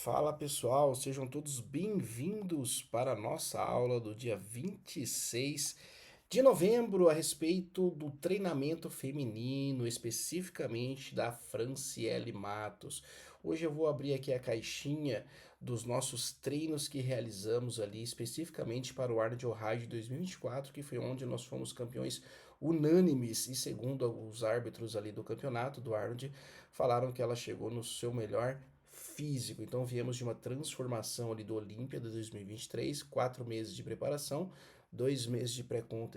Fala pessoal, sejam todos bem-vindos para a nossa aula do dia 26 de novembro a respeito do treinamento feminino, especificamente da Franciele Matos. Hoje eu vou abrir aqui a caixinha dos nossos treinos que realizamos ali, especificamente para o Arnold Ohio de 2024, que foi onde nós fomos campeões unânimes e segundo os árbitros ali do campeonato do Arnold, falaram que ela chegou no seu melhor físico. Então viemos de uma transformação ali do Olímpia de 2023, 4 meses de preparação, 2 meses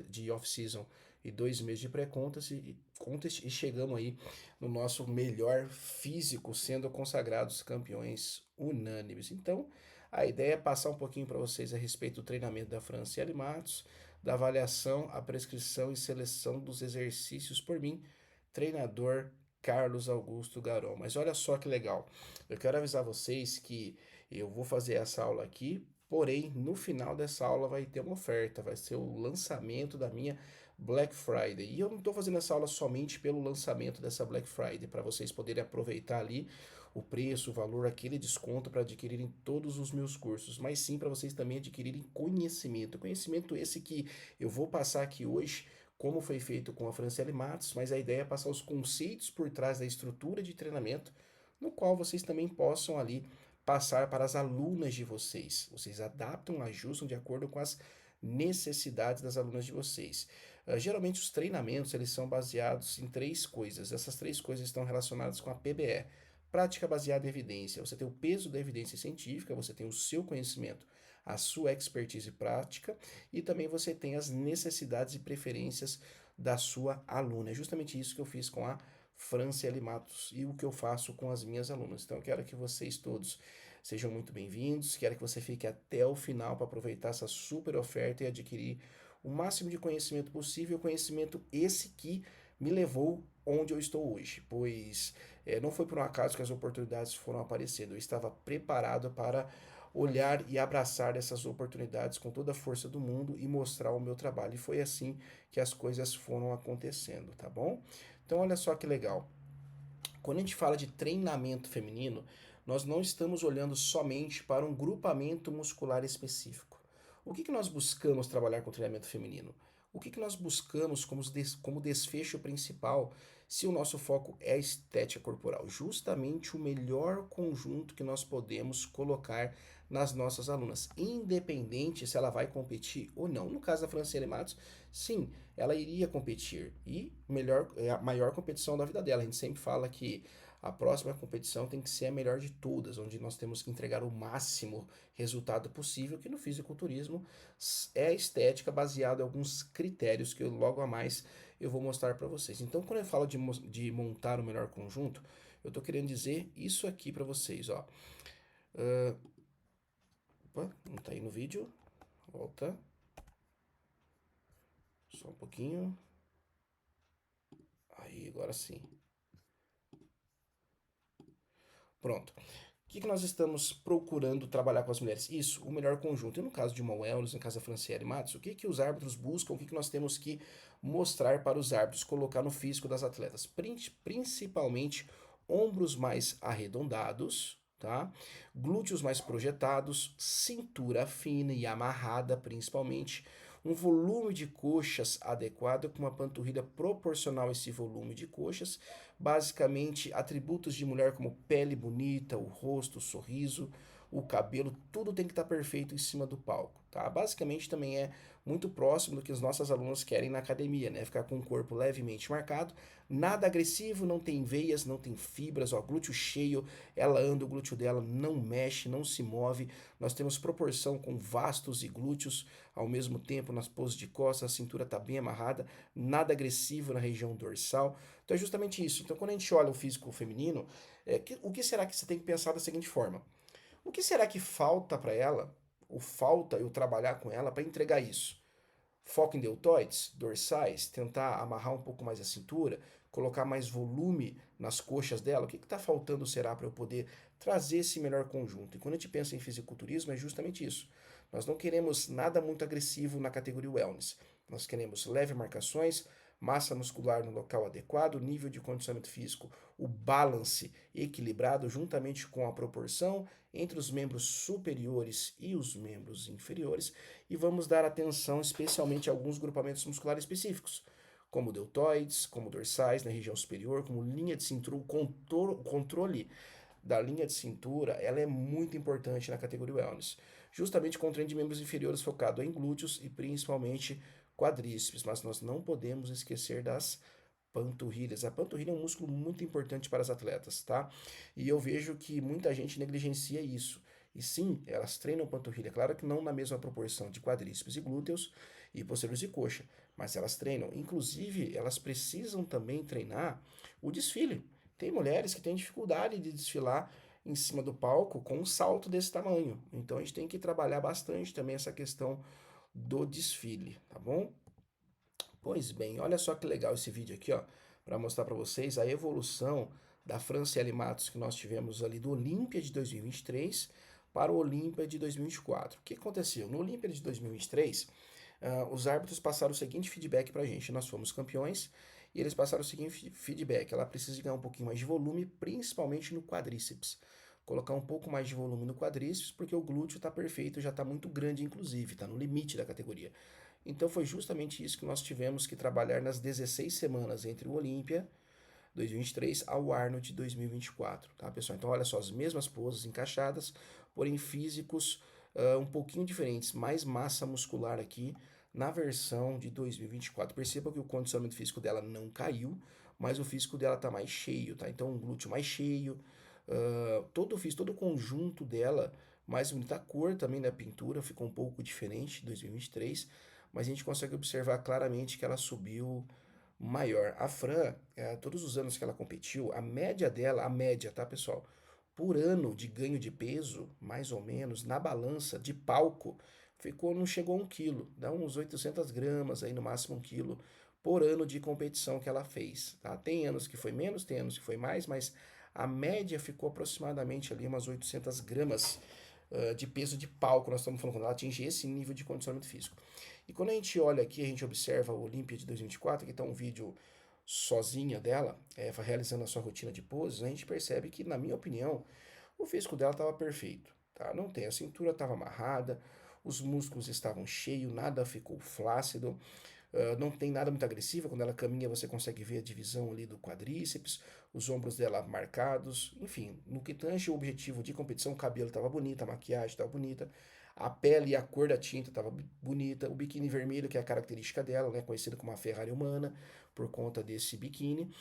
de off-season e 2 meses de pré-contest e chegamos aí no nosso melhor físico, sendo consagrados campeões unânimes. Então a ideia é passar um pouquinho para vocês a respeito do treinamento da Franciele Matos, da avaliação, a prescrição e seleção dos exercícios por mim, treinador Carlos Augusto Garon. Mas olha só que legal. Eu quero avisar vocês que eu vou fazer essa aula aqui, porém, no final dessa aula vai ter uma oferta, vai ser o lançamento da minha Black Friday. E eu não estou fazendo essa aula somente pelo lançamento dessa Black Friday, para vocês poderem aproveitar ali o preço, o valor, aquele desconto para adquirirem todos os meus cursos, mas sim para vocês também adquirirem conhecimento. Conhecimento esse que eu vou passar aqui hoje, como foi feito com a Franciele Matos, mas a ideia é passar os conceitos por trás da estrutura de treinamento, no qual vocês também possam ali passar para as alunas de vocês. Vocês adaptam, ajustam de acordo com as necessidades das alunas de vocês. Geralmente os treinamentos eles são baseados em três coisas. Essas três coisas estão relacionadas com a PBE. Prática baseada em evidência. Você tem o peso da evidência científica, você tem o seu conhecimento, a sua expertise prática e também você tem as necessidades e preferências da sua aluna. É justamente isso que eu fiz com a Franciele Matos e o que eu faço com as minhas alunas. Então eu quero que vocês todos sejam muito bem-vindos, quero que você fique até o final para aproveitar essa super oferta e adquirir o máximo de conhecimento possível, conhecimento esse que me levou onde eu estou hoje, pois não foi por um acaso que as oportunidades foram aparecendo, eu estava preparado para olhar e abraçar essas oportunidades com toda a força do mundo e mostrar o meu trabalho, e foi assim que as coisas foram acontecendo, tá bom? Então olha só que legal. Quando a gente fala de treinamento feminino, nós não estamos olhando somente para um grupamento muscular específico. O que nós buscamos trabalhar com treinamento feminino? O que nós buscamos como desfecho principal se o nosso foco é a estética corporal? Justamente o melhor conjunto que nós podemos colocar nas nossas alunas, independente se ela vai competir ou não. No caso da Franciele Matos, sim, ela iria competir e melhor, é a maior competição da vida dela. A gente sempre fala que a próxima competição tem que ser a melhor de todas, onde nós temos que entregar o máximo resultado possível, que no fisiculturismo é a estética baseada em alguns critérios que eu logo a mais eu vou mostrar para vocês. Então, quando eu falo de montar o melhor conjunto, eu estou querendo dizer isso aqui para vocês, ó. Opa, não está aí no vídeo. Volta. Só um pouquinho. Aí, agora sim. Pronto. O que nós estamos procurando trabalhar com as mulheres? Isso, o melhor conjunto. E no caso de uma Wellness, no caso da Franciele Matos, o que os árbitros buscam, o que nós temos que mostrar para os árbitros, colocar no físico das atletas? Principalmente ombros mais arredondados, tá? Glúteos mais projetados, cintura fina e amarrada, principalmente, um volume de coxas adequado com uma panturrilha proporcional a esse volume de coxas, basicamente atributos de mulher como pele bonita, o rosto, o sorriso, o cabelo, tudo tem que estar perfeito em cima do palco, tá? Basicamente também é muito próximo do que as nossas alunas querem na academia, né? Ficar com o corpo levemente marcado, nada agressivo, não tem veias, não tem fibras, ó, glúteo cheio, ela anda, o glúteo dela não mexe, não se move, nós temos proporção com vastos e glúteos ao mesmo tempo nas poses de costas, a cintura está bem amarrada, nada agressivo na região dorsal, então é justamente isso. Então quando a gente olha o físico feminino, o que será que você tem que pensar da seguinte forma? O que será que falta para ela, ou falta eu trabalhar com ela para entregar isso? Foco em deltoides, dorsais, tentar amarrar um pouco mais a cintura, colocar mais volume nas coxas dela. O que está faltando será para eu poder trazer esse melhor conjunto? E quando a gente pensa em fisiculturismo, é justamente isso. Nós não queremos nada muito agressivo na categoria wellness. Nós queremos leve marcações, massa muscular no local adequado, nível de condicionamento físico, o balance equilibrado juntamente com a proporção entre os membros superiores e os membros inferiores, e vamos dar atenção especialmente a alguns grupamentos musculares específicos, como deltoides, como dorsais na região superior, como linha de cintura, o controle da linha de cintura, ela é muito importante na categoria wellness, justamente com o treino de membros inferiores focado em glúteos e principalmente quadríceps, mas nós não podemos esquecer das panturrilhas. A panturrilha é um músculo muito importante para as atletas, tá? E eu vejo que muita gente negligencia isso. E sim, elas treinam panturrilha, claro que não na mesma proporção de quadríceps e glúteos e posteriores de coxa, mas elas treinam. Inclusive, elas precisam também treinar o desfile. Tem mulheres que têm dificuldade de desfilar em cima do palco com um salto desse tamanho. Então a gente tem que trabalhar bastante também essa questão do desfile, tá bom? Pois bem, olha só que legal esse vídeo aqui, ó, para mostrar para vocês a evolução da Franciele Matos que nós tivemos ali do Olímpia de 2023 para o Olímpia de 2024. O que aconteceu? No Olímpia de 2023, os árbitros passaram o seguinte feedback para a gente: nós fomos campeões e eles passaram o seguinte feedback: ela precisa ganhar um pouquinho mais de volume, principalmente no quadríceps. Colocar um pouco mais de volume no quadríceps, porque o glúteo está perfeito, já está muito grande, inclusive, está no limite da categoria. Então foi justamente isso que nós tivemos que trabalhar nas 16 semanas entre o Olímpia 2023 ao Arnold 2024, tá, pessoal? Então olha só, as mesmas poses encaixadas, porém físicos um pouquinho diferentes, mais massa muscular aqui na versão de 2024. Perceba que o condicionamento físico dela não caiu, mas o físico dela tá mais cheio, tá? Então um glúteo mais cheio, todo o conjunto dela mais bonito. A cor também da pintura ficou um pouco diferente em 2023, mas a gente consegue observar claramente que ela subiu maior. A Fran, todos os anos que ela competiu, a média dela, a média, tá, pessoal? Por ano de ganho de peso, mais ou menos, na balança de palco, não chegou a 1 quilo, dá uns 800 gramas, aí no máximo 1 quilo, por ano de competição que ela fez, tá? Tem anos que foi menos, tem anos que foi mais, mas a média ficou aproximadamente ali umas 800 gramas de peso de palco, nós estamos falando, quando ela atinge esse nível de condicionamento físico. E quando a gente olha aqui, a gente observa o Olímpia de 2024, que está um vídeo sozinha dela, realizando a sua rotina de poses, a gente percebe que, na minha opinião, o físico dela estava perfeito, tá? Não tem, a cintura estava amarrada, os músculos estavam cheios, nada ficou flácido, não tem nada muito agressivo, quando ela caminha você consegue ver a divisão ali do quadríceps, os ombros dela marcados, enfim, no que tange o objetivo de competição, o cabelo estava bonito, a maquiagem estava bonita, a pele e a cor da tinta estava bonita, o biquíni vermelho, que é a característica dela, né, conhecida como a Ferrari humana, por conta desse biquíni,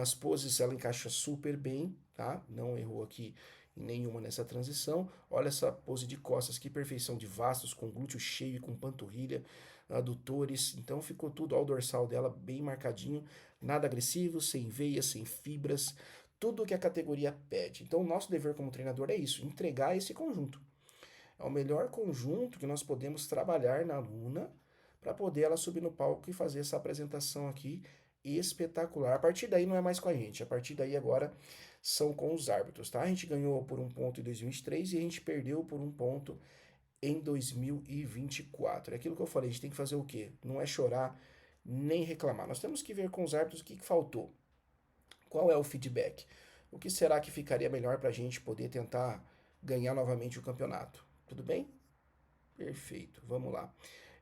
as poses ela encaixa super bem, tá? Não errou aqui em nenhuma nessa transição. Olha essa pose de costas, que perfeição de vastos, com glúteo cheio e com panturrilha, adutores, então ficou tudo ao dorsal dela bem marcadinho, nada agressivo, sem veias, sem fibras, tudo o que a categoria pede. Então o nosso dever como treinador é isso, entregar esse conjunto. É o melhor conjunto que nós podemos trabalhar na aluna para poder ela subir no palco e fazer essa apresentação aqui espetacular. A partir daí não é mais com a gente, a partir daí agora são com os árbitros, tá? A gente ganhou por 1 ponto em 2023 e a gente perdeu por 1 ponto em 2024. É aquilo que eu falei, a gente tem que fazer o quê? Não é chorar nem reclamar. Nós temos que ver com os árbitros o que faltou. Qual é o feedback? O que será que ficaria melhor para a gente poder tentar ganhar novamente o campeonato? Tudo bem? Perfeito, vamos lá.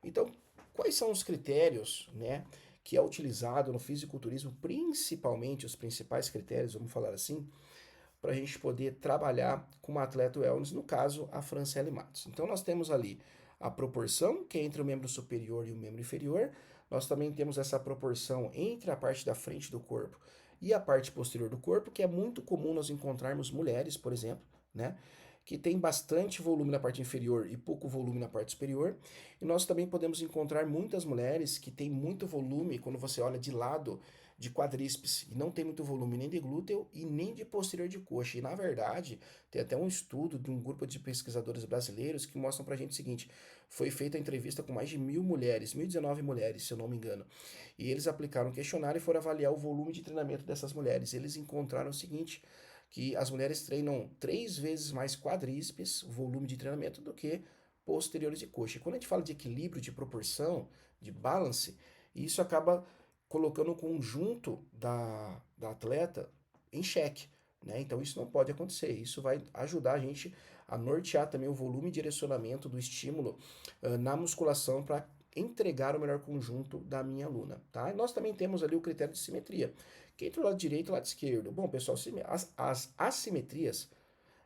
Então, quais são os critérios, né, que é utilizado no fisiculturismo, principalmente os principais critérios, vamos falar assim, para a gente poder trabalhar com uma atleta wellness, no caso, a Franciele Matos. Então, nós temos ali a proporção, que é entre o membro superior e o membro inferior. Nós também temos essa proporção entre a parte da frente do corpo e a parte posterior do corpo, que é muito comum nós encontrarmos mulheres, por exemplo, né, que tem bastante volume na parte inferior e pouco volume na parte superior. E nós também podemos encontrar muitas mulheres que têm muito volume quando você olha de lado de quadríceps e não tem muito volume nem de glúteo e nem de posterior de coxa. E na verdade, tem até um estudo de um grupo de pesquisadores brasileiros que mostram pra gente o seguinte: foi feita a entrevista com mais de 1.000 mulheres, 1.019 mulheres, se eu não me engano, e eles aplicaram um questionário e foram avaliar o volume de treinamento dessas mulheres. Eles encontraram o seguinte: que as mulheres treinam 3 vezes mais quadríceps, volume de treinamento, do que posteriores de coxa. E quando a gente fala de equilíbrio, de proporção, de balance, isso acaba colocando o conjunto da atleta em xeque, né? Então isso não pode acontecer. Isso vai ajudar a gente a nortear também o volume e direcionamento do estímulo na musculação para entregar o melhor conjunto da minha aluna, tá? E nós também temos ali o critério de simetria, que entre o lado direito e o lado esquerdo. Bom, pessoal, as assimetrias,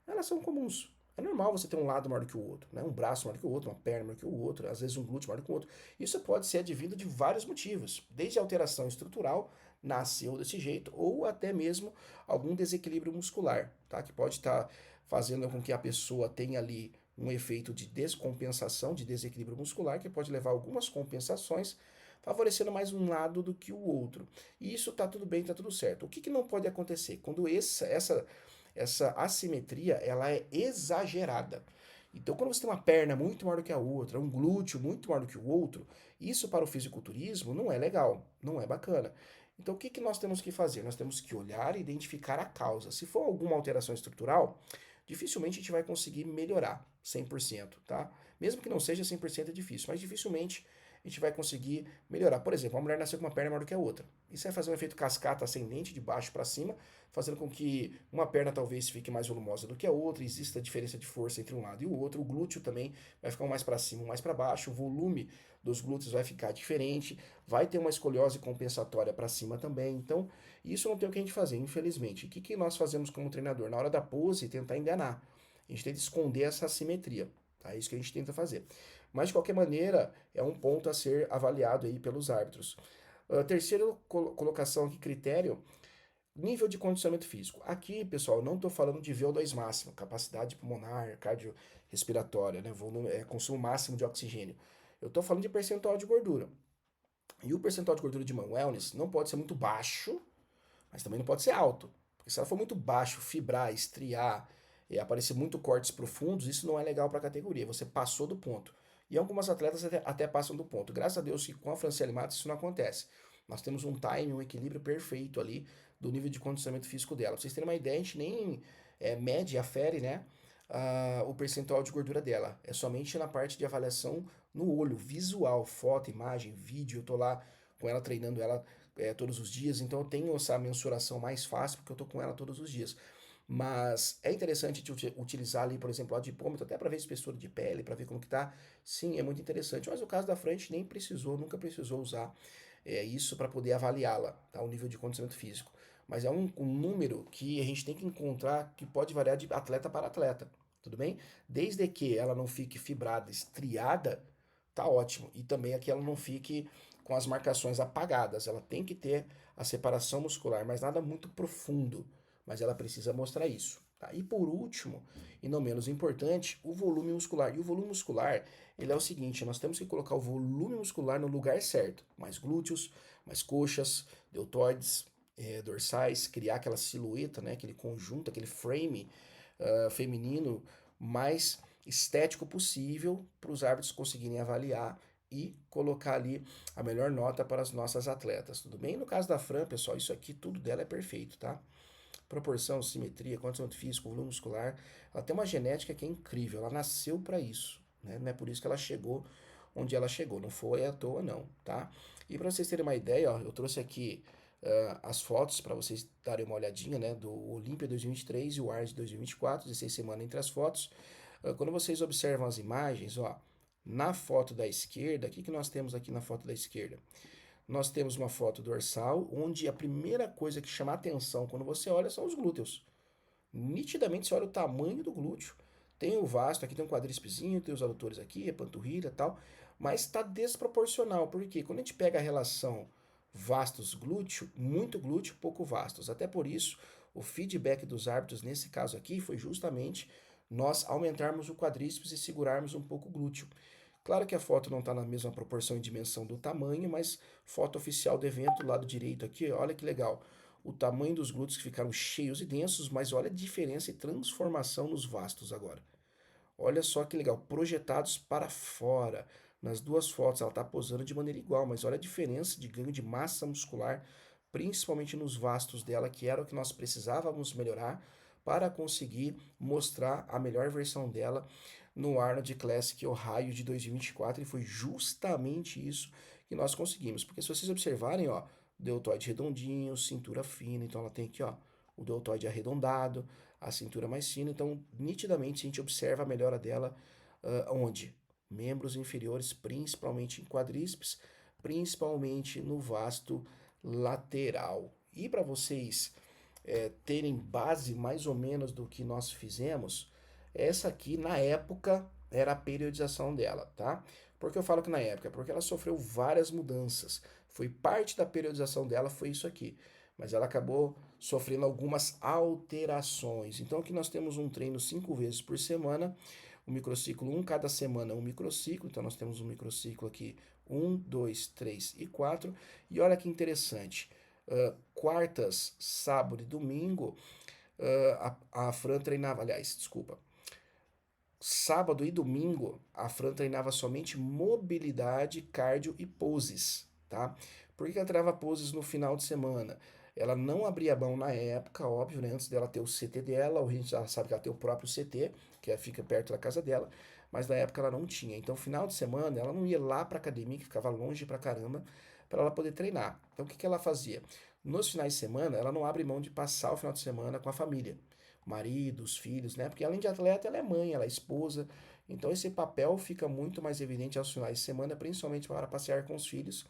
elas são comuns. É normal você ter um lado maior do que o outro, né? Um braço maior do que o outro, uma perna maior do que o outro, às vezes um glúteo maior do que o outro. Isso pode ser advindo de vários motivos, desde alteração estrutural, nasceu desse jeito, ou até mesmo algum desequilíbrio muscular, tá? Que pode estar fazendo com que a pessoa tenha ali um efeito de descompensação, de desequilíbrio muscular, que pode levar a algumas compensações, favorecendo mais um lado do que o outro. E isso tá tudo bem, tá tudo certo. O que, que não pode acontecer? Quando essa assimetria ela é exagerada. Então, quando você tem uma perna muito maior do que a outra, um glúteo muito maior do que o outro, isso para o fisiculturismo não é legal, não é bacana. Então, o que, que nós temos que fazer? Nós temos que olhar e identificar a causa. Se for alguma alteração estrutural, dificilmente a gente vai conseguir melhorar 100%, tá? Mesmo que não seja 100% é difícil, mas dificilmente a gente vai conseguir melhorar. Por exemplo, uma mulher nasceu com uma perna maior do que a outra. Isso vai fazer um efeito cascata ascendente de baixo para cima, fazendo com que uma perna talvez fique mais volumosa do que a outra, exista diferença de força entre um lado e o outro, o glúteo também vai ficar um mais para cima, um mais para baixo, o volume dos glúteos vai ficar diferente, vai ter uma escoliose compensatória para cima também. Então, isso não tem o que a gente fazer, infelizmente. O que, que nós fazemos como treinador? Na hora da pose, tentar enganar. A gente tenta esconder essa assimetria. Tá? É isso que a gente tenta fazer. Mas, de qualquer maneira, é um ponto a ser avaliado aí pelos árbitros. Terceira colocação aqui, critério, nível de condicionamento físico. Aqui, pessoal, não estou falando de VO2 máximo, capacidade pulmonar, cardiorrespiratória, né? Volume, consumo máximo de oxigênio. Eu estou falando de percentual de gordura. E o percentual de gordura de Man Wellness não pode ser muito baixo, mas também não pode ser alto. Porque se ela for muito baixo, fibrar, estriar, e aparecer muito cortes profundos, isso não é legal para a categoria. Você passou do ponto. E algumas atletas até passam do ponto. Graças a Deus que com a Franciele Matos isso não acontece. Nós temos um time, um equilíbrio perfeito ali do nível de condicionamento físico dela. Pra vocês terem uma ideia, a gente nem mede, afere, né? O percentual de gordura dela. É somente na parte de avaliação no olho, visual, foto, imagem, vídeo. Eu tô lá com ela treinando ela todos os dias, então eu tenho essa mensuração mais fácil porque eu tô com ela todos os dias. Mas é interessante utilizar ali, por exemplo, o adipômetro, até para ver espessura de pele, para ver como que tá. Sim, é muito interessante. Mas o caso da frente nem precisou, nunca precisou usar isso para poder avaliá-la, tá? O nível de condicionamento físico. Mas é um número que a gente tem que encontrar que pode variar de atleta para atleta, tudo bem? Desde que ela não fique fibrada, estriada, tá ótimo. E também é que ela não fique com as marcações apagadas. Ela tem que ter a separação muscular, mas nada muito profundo. Mas ela precisa mostrar isso. Tá? E por último, e não menos importante, o volume muscular. E o volume muscular, ele é o seguinte, nós temos que colocar o volume muscular no lugar certo. Mais glúteos, mais coxas, deltoides, dorsais, criar aquela silhueta, né, aquele conjunto, aquele frame feminino mais estético possível para os árbitros conseguirem avaliar e colocar ali a melhor nota para as nossas atletas, tudo bem? No caso da Fran, pessoal, isso aqui tudo dela é perfeito, tá? Proporção, simetria, condicionamento físico, volume muscular, ela tem uma genética que é incrível, ela nasceu para isso, né? Não é por isso que ela chegou onde ela chegou, não foi à toa não, tá? E para vocês terem uma ideia, ó, eu trouxe aqui as fotos para vocês darem uma olhadinha, né, do Olímpia 2023 e o ARS 2024, 16 semanas entre as fotos. Quando vocês observam as imagens, ó, na foto da esquerda, o que, que nós temos aqui na foto da esquerda? Nós temos uma foto dorsal, onde a primeira coisa que chama a atenção quando você olha são os glúteos. Nitidamente você olha o tamanho do glúteo. Tem o vasto, aqui tem um quadrícepesinho, tem os adutores aqui, a panturrilha e tal, mas está desproporcional, porque quando a gente pega a relação vastos glúteo, muito glúteo, pouco vastos. Até por isso, o feedback dos árbitros nesse caso aqui foi justamente nós aumentarmos o quadríceps e segurarmos um pouco o glúteo. Claro que a foto não está na mesma proporção e dimensão do tamanho, mas foto oficial do evento, lado direito aqui, olha que legal. O tamanho dos glúteos que ficaram cheios e densos, mas olha a diferença e transformação nos vastos agora. Olha só que legal, projetados para fora. Nas duas fotos ela está posando de maneira igual, mas olha a diferença de ganho de massa muscular, principalmente nos vastos dela, que era o que nós precisávamos melhorar para conseguir mostrar a melhor versão dela no Arnold Classic Ohio de 2024, e foi justamente isso que nós conseguimos. Porque se vocês observarem, ó, deltoide redondinho, cintura fina. Então ela tem aqui, ó, o deltoide arredondado, a cintura mais fina. Então, nitidamente, a gente observa a melhora dela onde? Membros inferiores, principalmente em quadríceps, principalmente no vasto lateral. E para vocês terem base mais ou menos do que nós fizemos, essa aqui na época era a periodização dela, tá? Por que eu falo que na época? Porque ela sofreu várias mudanças. Foi parte da periodização dela, foi isso aqui. Mas ela acabou sofrendo algumas alterações. Então aqui nós temos um treino 5 vezes por semana, o microciclo 1 cada semana, um microciclo. Então nós temos um microciclo aqui 1, 2, 3 e 4. E olha que interessante. Quartas, sábado e domingo, a Fran treinava, aliás, desculpa, sábado e domingo, a Fran treinava somente mobilidade, cardio e poses, tá? Por que ela treinava poses no final de semana? Ela não abria mão na época, óbvio, né? Antes dela ter o CT dela, a gente já sabe que ela tem o próprio CT, que fica perto da casa dela, mas na época ela não tinha. Então, final de semana, ela não ia lá pra academia, que ficava longe pra caramba, para ela poder treinar. Então, o que ela fazia? Nos finais de semana, ela não abre mão de passar o final de semana com a família, marido, os filhos, né? Porque além de atleta, ela é mãe, ela é esposa. Então esse papel fica muito mais evidente aos finais de semana, principalmente para passear com os filhos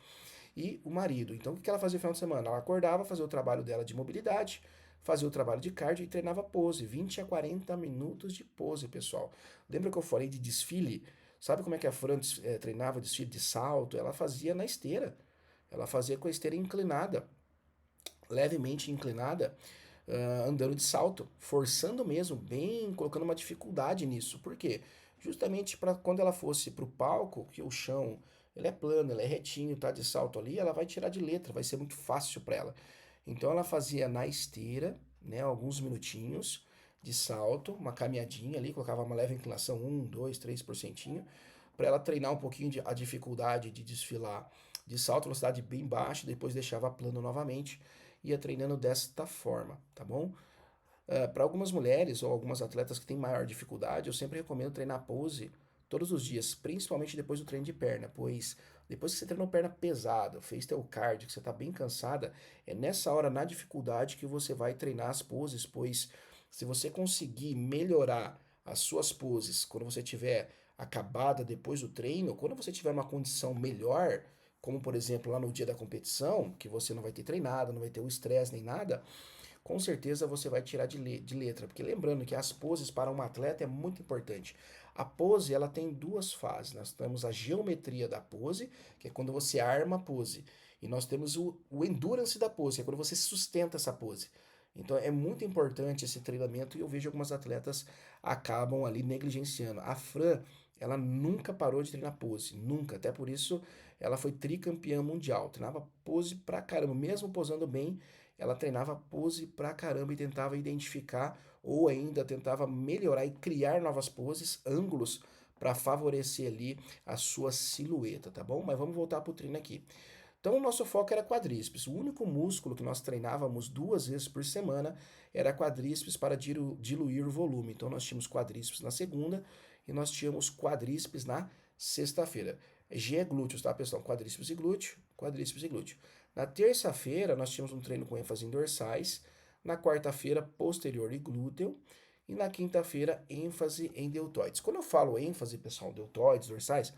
e o marido. Então o que ela fazia no final de semana? Ela acordava, fazia o trabalho dela de mobilidade, fazia o trabalho de cardio e treinava pose, 20 a 40 minutos de pose, pessoal. Lembra que eu falei de desfile? Sabe como é que a Fran treinava desfile de salto? Ela fazia na esteira. Ela fazia com a esteira inclinada, levemente inclinada, andando de salto, forçando mesmo, bem, colocando uma dificuldade nisso. Por quê? Justamente para quando ela fosse para o palco, que o chão ele é plano, ele é retinho, tá de salto ali, ela vai tirar de letra, vai ser muito fácil para ela. Então ela fazia na esteira, né, alguns minutinhos de salto, uma caminhadinha ali, colocava uma leve inclinação, 1, 2, 3%, para ela treinar um pouquinho a dificuldade de desfilar de salto, velocidade bem baixa, depois deixava plano novamente, ia treinando desta forma, tá bom? Para algumas mulheres ou algumas atletas que têm maior dificuldade, eu sempre recomendo treinar pose todos os dias, principalmente depois do treino de perna, pois depois que você treinou perna pesada, fez teu cardio, que você está bem cansada, é nessa hora, na dificuldade, que você vai treinar as poses, pois se você conseguir melhorar as suas poses quando você tiver acabada depois do treino, quando você tiver uma condição melhor, como por exemplo lá no dia da competição, que você não vai ter treinado, não vai ter o estresse nem nada, com certeza você vai tirar de letra, porque lembrando que as poses para um atleta é muito importante. A pose ela tem duas fases. Nós temos a geometria da pose, que é quando você arma a pose, e nós temos o endurance da pose, que é quando você sustenta essa pose. Então é muito importante esse treinamento e eu vejo algumas atletas acabam ali negligenciando. A Fran, ela nunca parou de treinar pose, nunca. Até por isso ela foi tricampeã mundial. Treinava pose pra caramba, mesmo posando bem, ela treinava pose pra caramba e tentava identificar ou ainda tentava melhorar e criar novas poses, ângulos para favorecer ali a sua silhueta, tá bom? Mas vamos voltar pro treino aqui. Então, o nosso foco era quadríceps. O único músculo que nós treinávamos 2 vezes por semana era quadríceps para diluir o volume. Então, nós tínhamos quadríceps na segunda e nós tínhamos quadríceps na sexta-feira. G é glúteos, tá, pessoal? Quadríceps e glúteo, quadríceps e glúteo. Na terça-feira, nós tínhamos um treino com ênfase em dorsais. Na quarta-feira, posterior e glúteo. E na quinta-feira, ênfase em deltoides. Quando eu falo ênfase, pessoal, deltoides, dorsais,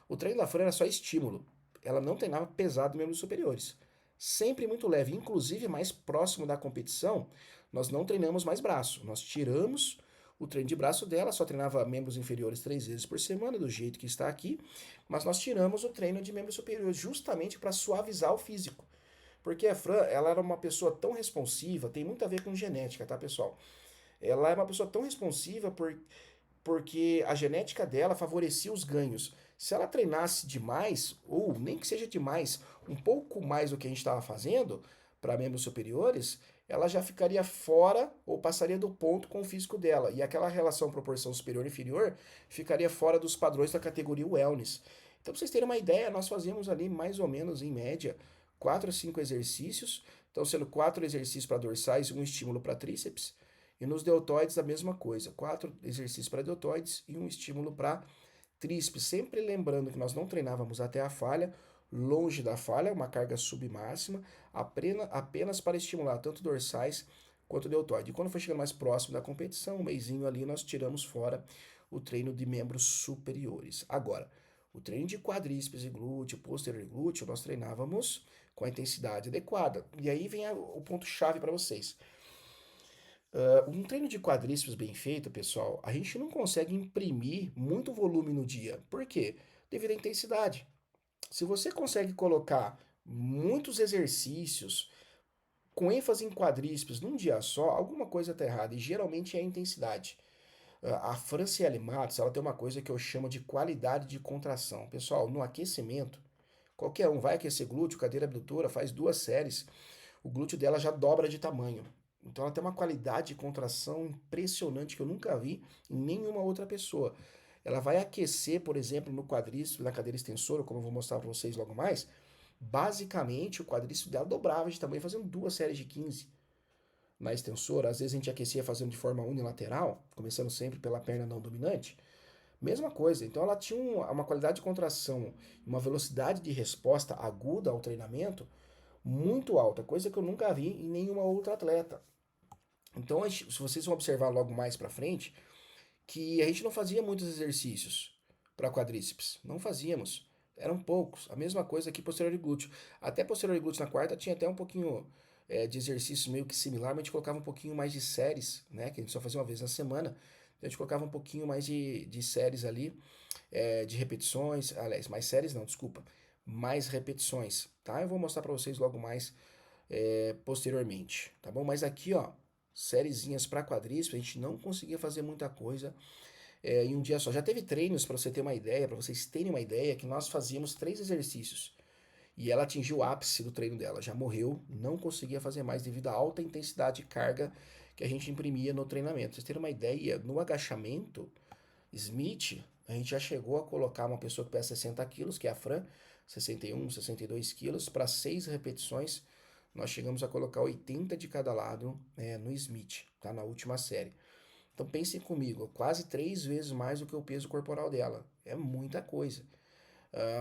o treino da Fran era só estímulo. Ela não treinava pesado em membros superiores. Sempre muito leve, inclusive mais próximo da competição, nós não treinamos mais braço. Nós tiramos o treino de braço dela, só treinava membros inferiores 3 vezes por semana, do jeito que está aqui, mas nós tiramos o treino de membros superiores justamente para suavizar o físico. Porque a Fran, ela era uma pessoa tão responsiva, tem muito a ver com genética, tá, pessoal? Ela é uma pessoa tão responsiva porque a genética dela favorecia os ganhos. Se ela treinasse demais, ou nem que seja demais, um pouco mais do que a gente estava fazendo para membros superiores, ela já ficaria fora ou passaria do ponto com o físico dela. E aquela relação proporção superior e inferior ficaria fora dos padrões da categoria wellness. Então, para vocês terem uma ideia, nós fazíamos ali mais ou menos, em média, 4 a 5 exercícios. Então, sendo 4 exercícios para dorsais e um estímulo para tríceps. E nos deltoides a mesma coisa, 4 exercícios para deltoides e um estímulo para tríceps. Sempre lembrando que nós não treinávamos até a falha, longe da falha, uma carga submáxima, apenas para estimular tanto dorsais quanto deltoide. E quando foi chegando mais próximo da competição, um mesinho ali, nós tiramos fora o treino de membros superiores. Agora, o treino de quadríceps e glúteo, posterior e glúteo, nós treinávamos com a intensidade adequada. E aí vem o ponto-chave para vocês. Um treino de quadríceps bem feito, pessoal, a gente não consegue imprimir muito volume no dia. Por quê? Devido à intensidade. Se você consegue colocar muitos exercícios com ênfase em quadríceps num dia só, alguma coisa está errada, e geralmente é a intensidade. A Franciele Matos, ela tem uma coisa que eu chamo de qualidade de contração. Pessoal, no aquecimento, qualquer um vai aquecer glúteo, cadeira abdutora, faz 2 séries, o glúteo dela já dobra de tamanho. Então ela tem uma qualidade de contração impressionante que eu nunca vi em nenhuma outra pessoa. Ela vai aquecer, por exemplo, no quadríceps, na cadeira extensora, como eu vou mostrar para vocês logo mais. Basicamente, o quadríceps dela dobrava de tamanho, fazendo 2 séries de 15 na extensora. Às vezes a gente aquecia fazendo de forma unilateral, começando sempre pela perna não dominante. Mesma coisa. Então ela tinha uma qualidade de contração, uma velocidade de resposta aguda ao treinamento muito alta, coisa que eu nunca vi em nenhuma outra atleta. Então, se vocês vão observar logo mais para frente, que a gente não fazia muitos exercícios para quadríceps, não fazíamos, eram poucos. A mesma coisa aqui posterior e glúteo. Até posterior e glúteo na quarta tinha até um pouquinho de exercício meio que similar, mas a gente colocava um pouquinho mais de séries, né? Que a gente só fazia uma vez na semana. Então a gente colocava um pouquinho mais de séries ali, de repetições, aliás, mais séries não, desculpa, mais repetições, tá? Eu vou mostrar para vocês logo mais posteriormente, tá bom? Mas aqui, ó, sériezinhas para quadríceps, a gente não conseguia fazer muita coisa em um dia só. Já teve treinos, para você ter uma ideia, para vocês terem uma ideia, que nós fazíamos 3 exercícios e ela atingiu o ápice do treino dela, já morreu, não conseguia fazer mais devido à alta intensidade de carga que a gente imprimia no treinamento. Pra vocês terem uma ideia, no agachamento, Smith, a gente já chegou a colocar uma pessoa que pesa 60 quilos, que é a Fran, 61, 62 quilos, para 6 repetições. Nós chegamos a colocar 80 de cada lado no Smith, tá? Na última série. Então pensem comigo, quase 3 vezes mais do que o peso corporal dela. É muita coisa.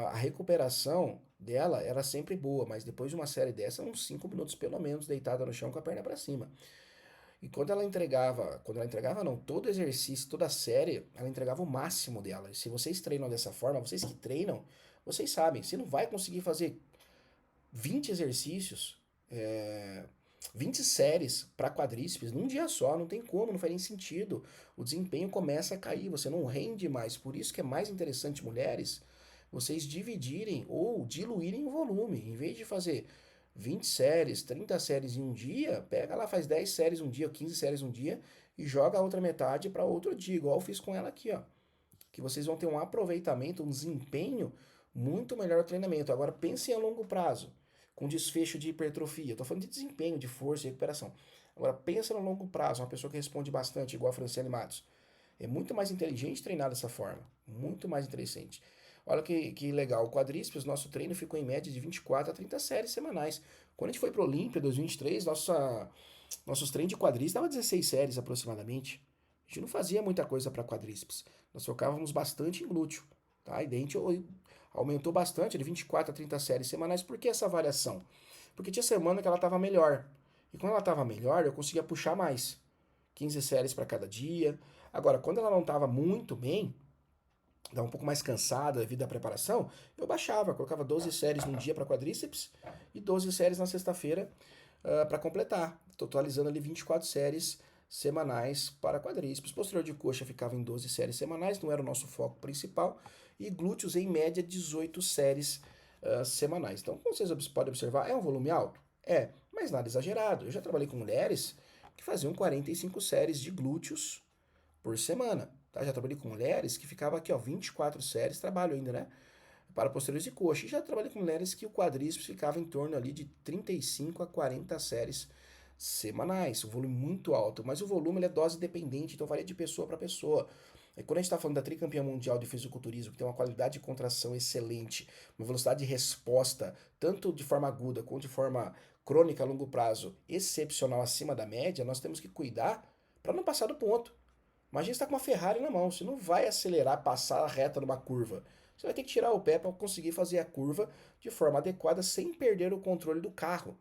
A recuperação dela era sempre boa, mas depois de uma série dessa, uns 5 minutos pelo menos deitada no chão com a perna para cima. E quando ela entregava não, todo exercício, toda série, ela entregava o máximo dela. E se vocês treinam dessa forma, vocês que treinam, vocês sabem, você não vai conseguir fazer 20 exercícios, 20 séries para quadríceps num dia só, não tem como, não faz nem sentido. O desempenho começa a cair, você não rende mais. Por isso que é mais interessante, mulheres, vocês dividirem ou diluírem o volume. Em vez de fazer 20 séries, 30 séries em um dia, pega lá, faz 10 séries um dia, 15 séries um dia e joga a outra metade para outro dia, igual eu fiz com ela aqui, ó. Que vocês vão ter um aproveitamento, um desempenho muito melhor no treinamento. Agora pense a longo prazo, com desfecho de hipertrofia. Estou falando de desempenho, de força e recuperação. Agora pensa no longo prazo, uma pessoa que responde bastante, igual a Franciele Matos. É muito mais inteligente treinar dessa forma. Muito mais interessante. Olha que legal. O quadríceps, nosso treino ficou em média de 24 a 30 séries semanais. Quando a gente foi para o Olímpia 2023, nossos treinos de quadríceps dava 16 séries aproximadamente. A gente não fazia muita coisa para quadríceps. Nós focávamos bastante em glúteo. Tá? E daí a gente aumentou bastante, de 24 a 30 séries semanais. Por que essa variação? Porque tinha semana que ela estava melhor. E quando ela estava melhor, eu conseguia puxar mais. 15 séries para cada dia. Agora, quando ela não estava muito bem, estava um pouco mais cansada devido à preparação, eu baixava, colocava 12 séries num dia para quadríceps e 12 séries na sexta-feira para completar, totalizando ali 24 séries semanais para quadríceps. Posterior de coxa ficava em 12 séries semanais, não era o nosso foco principal, e glúteos em média 18 séries semanais. Então, como vocês podem observar, é um volume alto? É, mas nada exagerado. Eu já trabalhei com mulheres que faziam 45 séries de glúteos por semana. Tá? Já trabalhei com mulheres que ficavam aqui, ó, 24 séries, trabalho ainda, né? Para posteriores de coxa. E já trabalhei com mulheres que o quadríceps ficava em torno ali de 35 a 40 séries semanais. O volume muito alto, mas o volume ele é dose dependente, então varia de pessoa para pessoa. E quando a gente está falando da tricampeã mundial de fisiculturismo, que tem uma qualidade de contração excelente, uma velocidade de resposta, tanto de forma aguda quanto de forma crônica a longo prazo, excepcional acima da média, nós temos que cuidar para não passar do ponto. Imagina você está com uma Ferrari na mão, você não vai acelerar, passar a reta numa curva. Você vai ter que tirar o pé para conseguir fazer a curva de forma adequada sem perder o controle do carro.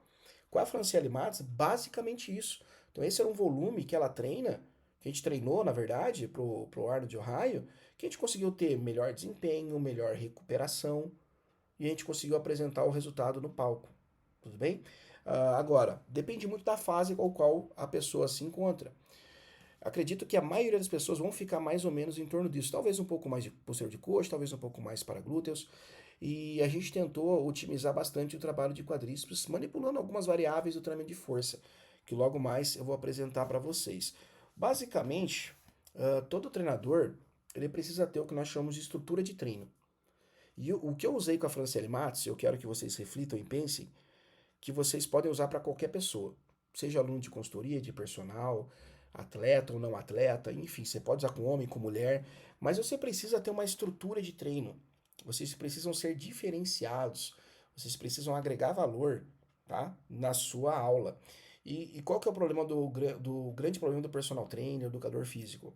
Com a Franciele Matos, basicamente isso. Então esse era um volume que ela treina, que a gente treinou, na verdade, pro Arnold de Ohio, que a gente conseguiu ter melhor desempenho, melhor recuperação, e a gente conseguiu apresentar o resultado no palco. Tudo bem? Agora, depende muito da fase com a qual a pessoa se encontra. Acredito que a maioria das pessoas vão ficar mais ou menos em torno disso. Talvez um pouco mais de posterior de coxa, talvez um pouco mais para glúteos. E a gente tentou otimizar bastante o trabalho de quadríceps, manipulando algumas variáveis do treinamento de força, que logo mais eu vou apresentar para vocês. Basicamente, todo treinador ele precisa ter o que nós chamamos de estrutura de treino. E o que eu usei com a Franciele Matos, eu quero que vocês reflitam e pensem, que vocês podem usar para qualquer pessoa. Seja aluno de consultoria, de personal, atleta ou não atleta, enfim, você pode usar com homem, com mulher, mas você precisa ter uma estrutura de treino. Vocês precisam ser diferenciados, vocês precisam agregar valor, tá? Na sua aula. E qual que é o problema do grande problema do personal trainer, educador físico?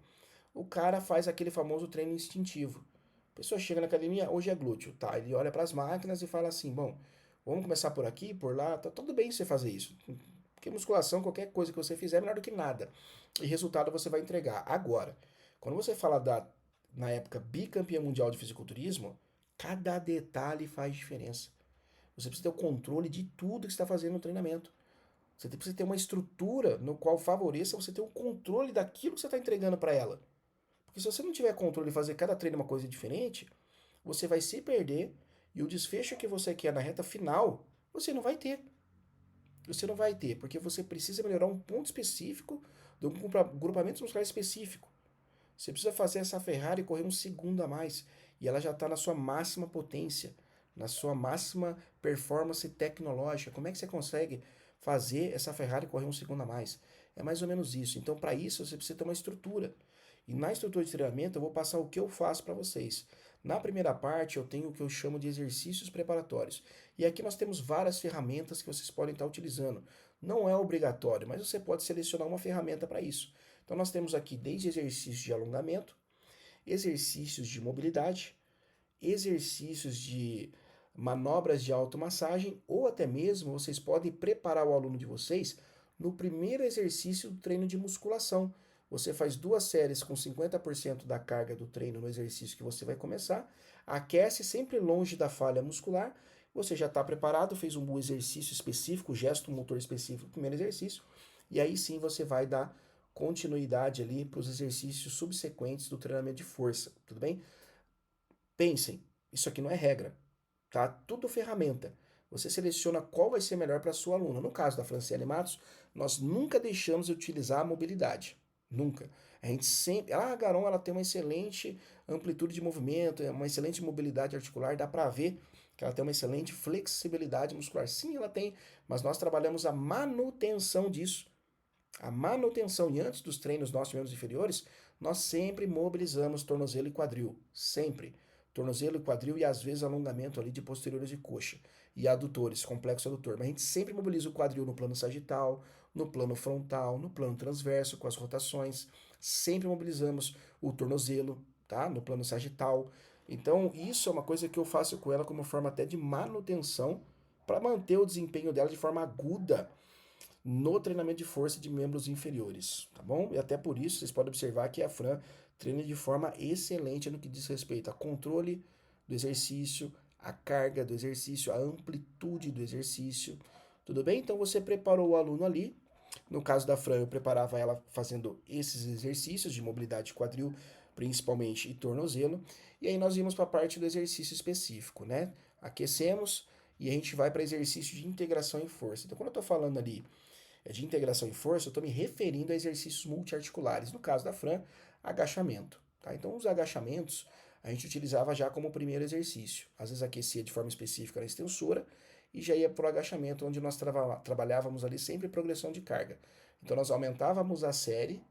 O cara faz aquele famoso treino instintivo. A pessoa chega na academia, hoje é glúteo, tá? Ele olha para as máquinas e fala assim, bom, vamos começar por aqui, por lá, tá tudo bem você fazer isso. Porque musculação, qualquer coisa que você fizer é melhor do que nada. E resultado você vai entregar. Agora, quando você fala na época, bicampeã mundial de fisiculturismo, cada detalhe faz diferença. Você precisa ter o controle de tudo que você está fazendo no treinamento. Você precisa ter uma estrutura no qual favoreça você ter o controle daquilo que você está entregando para ela. Porque se você não tiver controle de fazer cada treino uma coisa diferente, você vai se perder e o desfecho que você quer na reta final, você não vai ter. Você não vai ter, porque você precisa melhorar um ponto específico de um grupamento muscular específico. Você precisa fazer essa Ferrari correr um segundo a mais e ela já está na sua máxima potência, na sua máxima performance tecnológica. Como é que você consegue fazer essa Ferrari correr um segundo a mais? É mais ou menos isso. Então, para isso, você precisa ter uma estrutura. E na estrutura de treinamento, eu vou passar o que eu faço para vocês. Na primeira parte, eu tenho o que eu chamo de exercícios preparatórios. E aqui nós temos várias ferramentas que vocês podem estar utilizando. Não é obrigatório, mas você pode selecionar uma ferramenta para isso. Então, nós temos aqui desde exercícios de alongamento, exercícios de mobilidade, exercícios de manobras de automassagem, ou até mesmo vocês podem preparar o aluno de vocês no primeiro exercício do treino de musculação. Você faz 2 séries com 50% da carga do treino no exercício que você vai começar, aquece sempre longe da falha muscular, você já está preparado, fez um exercício específico, gesto motor específico, primeiro exercício, e aí sim você vai dar continuidade ali para os exercícios subsequentes do treinamento de força, tudo bem? Pensem, isso aqui não é regra, tá? Tudo ferramenta. Você seleciona qual vai ser melhor para a sua aluna. No caso da Franciele Matos, nós nunca deixamos de utilizar a mobilidade. Nunca. A gente sempre. A Garon ela tem uma excelente amplitude de movimento, uma excelente mobilidade articular, dá para ver que ela tem uma excelente flexibilidade muscular. Sim, ela tem, mas nós trabalhamos a manutenção disso. A manutenção, e antes dos treinos nossos membros inferiores, nós sempre mobilizamos tornozelo e quadril. Sempre. Tornozelo e quadril e às vezes alongamento ali de posteriores de coxa. E adutores, complexo adutor. Mas a gente sempre mobiliza o quadril no plano sagital, no plano frontal, no plano transverso, com as rotações. Sempre mobilizamos o tornozelo, tá? No plano sagital. Então, isso é uma coisa que eu faço com ela como forma até de manutenção para manter o desempenho dela de forma aguda no treinamento de força de membros inferiores, tá bom? E até por isso vocês podem observar que a Fran treina de forma excelente no que diz respeito a controle do exercício, a carga do exercício, a amplitude do exercício, tudo bem? Então você preparou o aluno ali. No caso da Fran, eu preparava ela fazendo esses exercícios de mobilidade de quadril, principalmente, e tornozelo. E aí nós vimos para a parte do exercício específico, né? Aquecemos e a gente vai para exercício de integração e força. Então, quando eu estou falando ali de integração e força, eu estou me referindo a exercícios multiarticulares. No caso da Fran, agachamento. Tá? Então, os agachamentos a gente utilizava já como primeiro exercício. Às vezes aquecia de forma específica na extensora e já ia para o agachamento, onde nós trabalhávamos ali sempre progressão de carga. Então, nós aumentávamos a série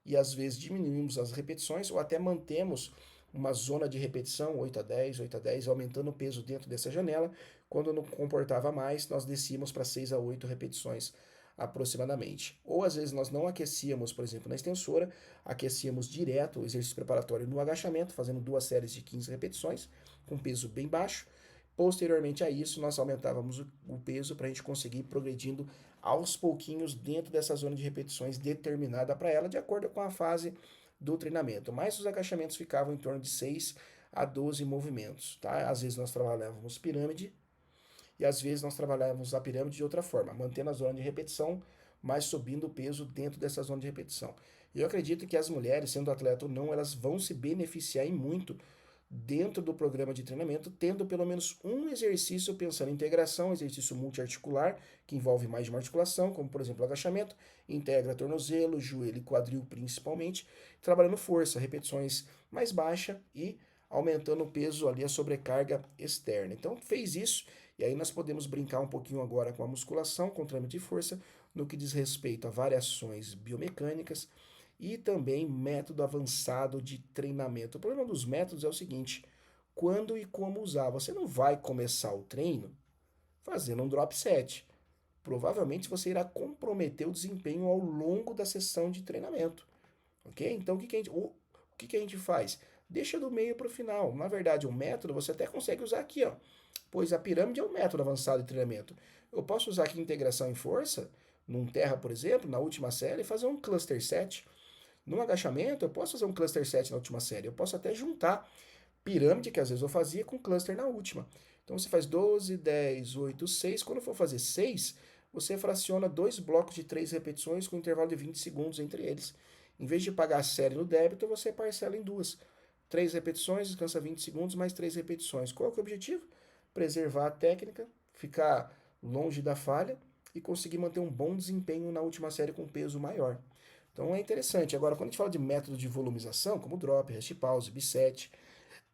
e às vezes diminuímos as repetições ou até mantemos uma zona de repetição, 8 a 10, 8 a 10, aumentando o peso dentro dessa janela. Quando não comportava mais, nós descíamos para 6 a 8 repetições aproximadamente. Ou às vezes nós não aquecíamos, por exemplo, na extensora, aquecíamos direto o exercício preparatório no agachamento, fazendo 2 séries de 15 repetições, com peso bem baixo. Posteriormente a isso, nós aumentávamos o peso para a gente conseguir ir progredindo aos pouquinhos dentro dessa zona de repetições determinada para ela, de acordo com a fase do treinamento. Mas os agachamentos ficavam em torno de 6 a 12 movimentos. Tá? Às vezes nós trabalhávamos pirâmide e às vezes nós trabalhávamos a pirâmide de outra forma, mantendo a zona de repetição, mas subindo o peso dentro dessa zona de repetição. E eu acredito que as mulheres, sendo atleta ou não, elas vão se beneficiar em muito dentro do programa de treinamento, tendo pelo menos um exercício pensando em integração, exercício multiarticular, que envolve mais de uma articulação, como por exemplo o agachamento, integra tornozelo, joelho e quadril principalmente, trabalhando força, repetições mais baixas e aumentando o peso ali, a sobrecarga externa. Então fez isso, e aí nós podemos brincar um pouquinho agora com a musculação, com o treinamento de força, no que diz respeito a variações biomecânicas, e também método avançado de treinamento. O problema dos métodos é o seguinte: quando e como usar. Você não vai começar o treino fazendo um drop set. Provavelmente você irá comprometer o desempenho ao longo da sessão de treinamento. Ok? Então o que a gente faz? Deixa do meio para o final. Na verdade, o método você até consegue usar aqui, ó, pois a pirâmide é um método avançado de treinamento. Eu posso usar aqui integração em força, num terra, por exemplo, na última série, e fazer um cluster set. No agachamento, eu posso fazer um cluster set na última série. Eu posso até juntar pirâmide, que às vezes eu fazia, com cluster na última. Então você faz 12, 10, 8, 6. Quando for fazer 6, você fraciona 2 blocos de 3 repetições com intervalo de 20 segundos entre eles. Em vez de pagar a série no débito, você parcela em duas. 3 repetições, descansa 20 segundos, mais 3 repetições. Qual é o objetivo? Preservar a técnica, ficar longe da falha e conseguir manter um bom desempenho na última série com peso maior. Então é interessante. Agora, quando a gente fala de método de volumização, como drop, rest pause, biset,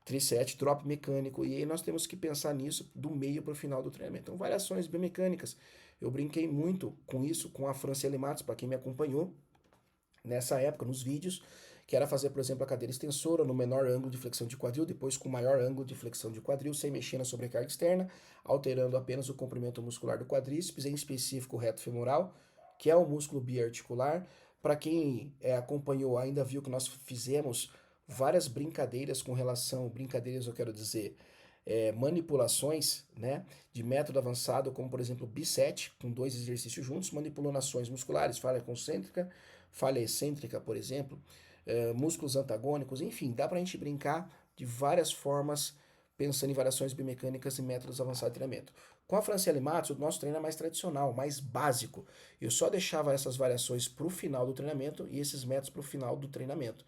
triset, drop mecânico, e aí nós temos que pensar nisso do meio para o final do treinamento. Então, variações biomecânicas. Eu brinquei muito com isso com a Franciele Matos, para quem me acompanhou nessa época, nos vídeos, que era fazer, por exemplo, a cadeira extensora no menor ângulo de flexão de quadril, depois com maior ângulo de flexão de quadril, sem mexer na sobrecarga externa, alterando apenas o comprimento muscular do quadríceps, em específico o reto femoral, que é o músculo biarticular. Para quem acompanhou, ainda viu que nós fizemos várias brincadeiras com relação, brincadeiras eu quero dizer, manipulações, né, de método avançado, como por exemplo bisset, com 2 exercícios juntos, manipulando ações musculares, falha concêntrica, falha excêntrica, por exemplo, músculos antagônicos, enfim, dá para a gente brincar de várias formas, pensando em variações biomecânicas e métodos avançados de treinamento. Com a Franciele Matos, o nosso treino é mais tradicional, mais básico. Eu só deixava essas variações para o final do treinamento e esses métodos para o final do treinamento.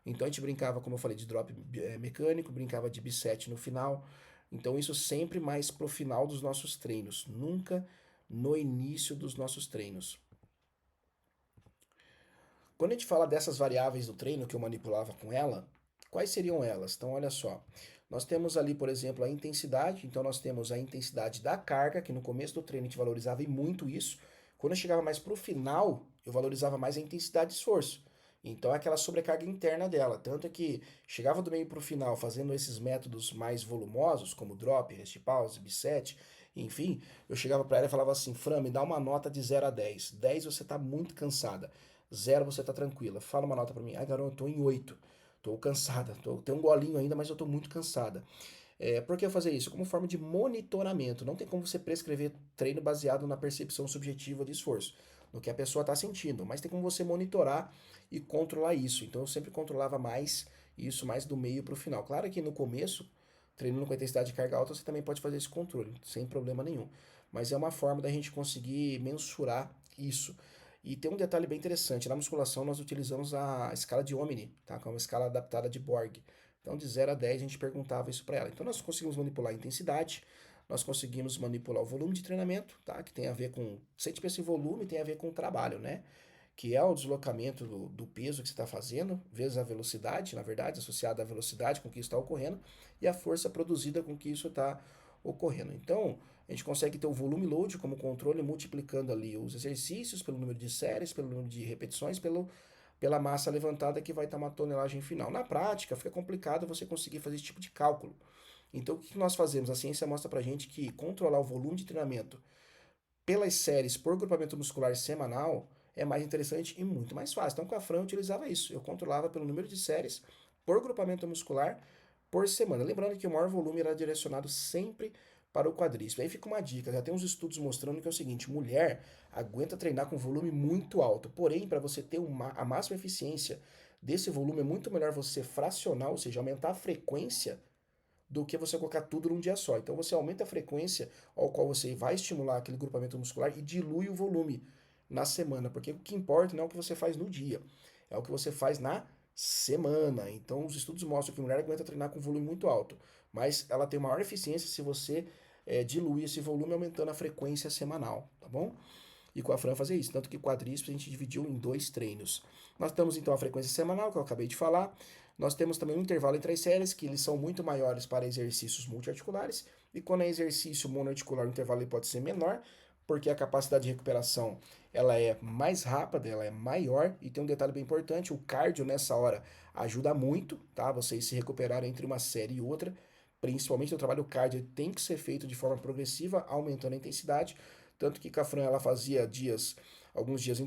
Então a gente brincava, como eu falei, de drop mecânico, brincava de bisset no final. Então isso sempre mais pro final dos nossos treinos, nunca no início dos nossos treinos. Quando a gente fala dessas variáveis do treino que eu manipulava com ela, quais seriam elas? Então olha só, nós temos ali, por exemplo, a intensidade. Então nós temos a intensidade da carga, que no começo do treino a gente valorizava e muito isso. Quando eu chegava mais pro final, eu valorizava mais a intensidade de esforço. Então é aquela sobrecarga interna dela. Tanto é que chegava do meio para o final fazendo esses métodos mais volumosos, como drop, rest pause, bisset, enfim, eu chegava para ela e falava assim: Fran, me dá uma nota de 0 a 10. 10 você está muito cansada, 0 você está tranquila. Fala uma nota para mim. Ai, garoto, eu tô em 8. Tô cansada, tenho um golinho ainda, mas eu tô muito cansada. Por que eu fazer isso? Como forma de monitoramento. Não tem como você prescrever treino baseado na percepção subjetiva de esforço, no que a pessoa está sentindo, mas tem como você monitorar e controlar isso. Então eu sempre controlava mais isso, mais do meio para o final. Claro que no começo, treinando com intensidade de carga alta, você também pode fazer esse controle, sem problema nenhum. Mas é uma forma da gente conseguir mensurar isso. E tem um detalhe bem interessante, na musculação nós utilizamos a escala de Omni, tá? Que é uma escala adaptada de Borg. Então de 0 a 10 a gente perguntava isso para ela. Então nós conseguimos manipular a intensidade, nós conseguimos manipular o volume de treinamento, tá? Que tem a ver com, se a gente pensa em volume, tem a ver com o trabalho, né? Que é o deslocamento do peso que você está fazendo, vezes a velocidade, na verdade, associada à velocidade com que isso está ocorrendo, e a força produzida com que isso está ocorrendo. Então, a gente consegue ter o volume load como controle, multiplicando ali os exercícios pelo número de séries, pelo número de repetições, pela massa levantada, que vai estar uma tonelagem final. Na prática, fica complicado você conseguir fazer esse tipo de cálculo. Então, o que nós fazemos? A ciência mostra pra gente que controlar o volume de treinamento pelas séries por grupamento muscular semanal, é mais interessante e muito mais fácil. Então, com a Fran eu utilizava isso. Eu controlava pelo número de séries por grupamento muscular por semana. Lembrando que o maior volume era direcionado sempre para o quadríceps. Aí fica uma dica, já tem uns estudos mostrando que é o seguinte, mulher aguenta treinar com volume muito alto, porém, para você ter a máxima eficiência desse volume, é muito melhor você fracionar, ou seja, aumentar a frequência do que você colocar tudo num dia só. Então você aumenta a frequência ao qual você vai estimular aquele grupamento muscular e dilui o volume na semana, porque o que importa não é o que você faz no dia, é o que você faz na semana. Então os estudos mostram que a mulher aguenta treinar com volume muito alto, mas ela tem maior eficiência se você diluir esse volume aumentando a frequência semanal, tá bom? E com a Fran fazer isso, tanto que quadríceps a gente dividiu em 2 treinos. Nós temos então a frequência semanal, que eu acabei de falar. Nós temos também um intervalo entre as séries, que eles são muito maiores para exercícios multiarticulares, e quando é exercício monoarticular, o intervalo ele pode ser menor, porque a capacidade de recuperação ela é mais rápida, ela é maior, e tem um detalhe bem importante, o cardio nessa hora ajuda muito, tá? Vocês se recuperarem entre uma série e outra, principalmente o trabalho cardio tem que ser feito de forma progressiva, aumentando a intensidade, tanto que Cafran ela fazia alguns dias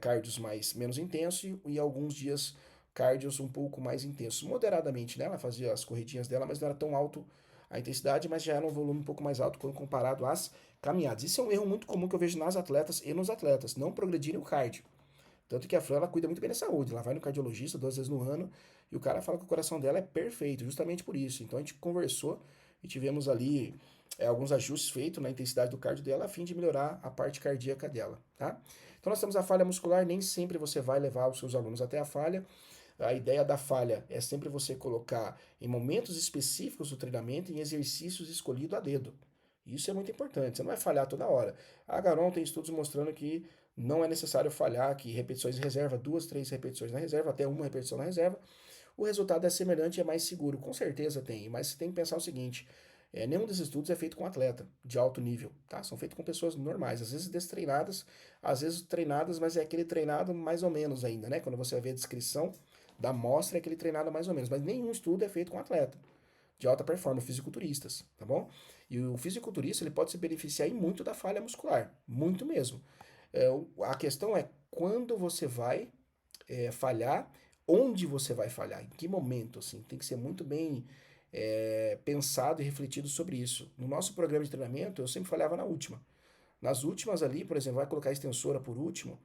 cardios menos intensos e alguns dias cardios um pouco mais intensos, moderadamente, né? Ela fazia as corridinhas dela, mas não era tão alto a intensidade, mas já era um volume um pouco mais alto quando comparado às caminhadas. Isso é um erro muito comum que eu vejo nas atletas e nos atletas, não progredirem o cardio. Tanto que a Fran ela cuida muito bem da saúde, ela vai no cardiologista 2 vezes no ano e o cara fala que o coração dela é perfeito, justamente por isso. Então a gente conversou e tivemos ali alguns ajustes feitos na intensidade do cardio dela a fim de melhorar a parte cardíaca dela, tá? Então nós temos a falha muscular, nem sempre você vai levar os seus alunos até a falha. A ideia da falha é sempre você colocar em momentos específicos do treinamento, em exercícios escolhidos a dedo. Isso é muito importante, você não vai falhar toda hora. A Garon tem estudos mostrando que não é necessário falhar, que repetições em reserva, 2, 3 repetições na reserva, até uma repetição na reserva, o resultado é semelhante e é mais seguro. Com certeza tem, mas você tem que pensar o seguinte: nenhum desses estudos é feito com atleta de alto nível, tá? São feitos com pessoas normais, às vezes destreinadas, às vezes treinadas, mas é aquele treinado mais ou menos ainda, né? Quando você vê a descrição da amostra, é aquele treinado mais ou menos, mas nenhum estudo é feito com atleta de alta performance, fisiculturistas, tá bom? E o fisiculturista ele pode se beneficiar muito da falha muscular, muito mesmo. A questão é quando você vai falhar, onde você vai falhar, em que momento, assim, tem que ser muito bem pensado e refletido sobre isso. No nosso programa de treinamento, eu sempre falhava na última. Nas últimas ali, por exemplo, vai colocar a extensora por último,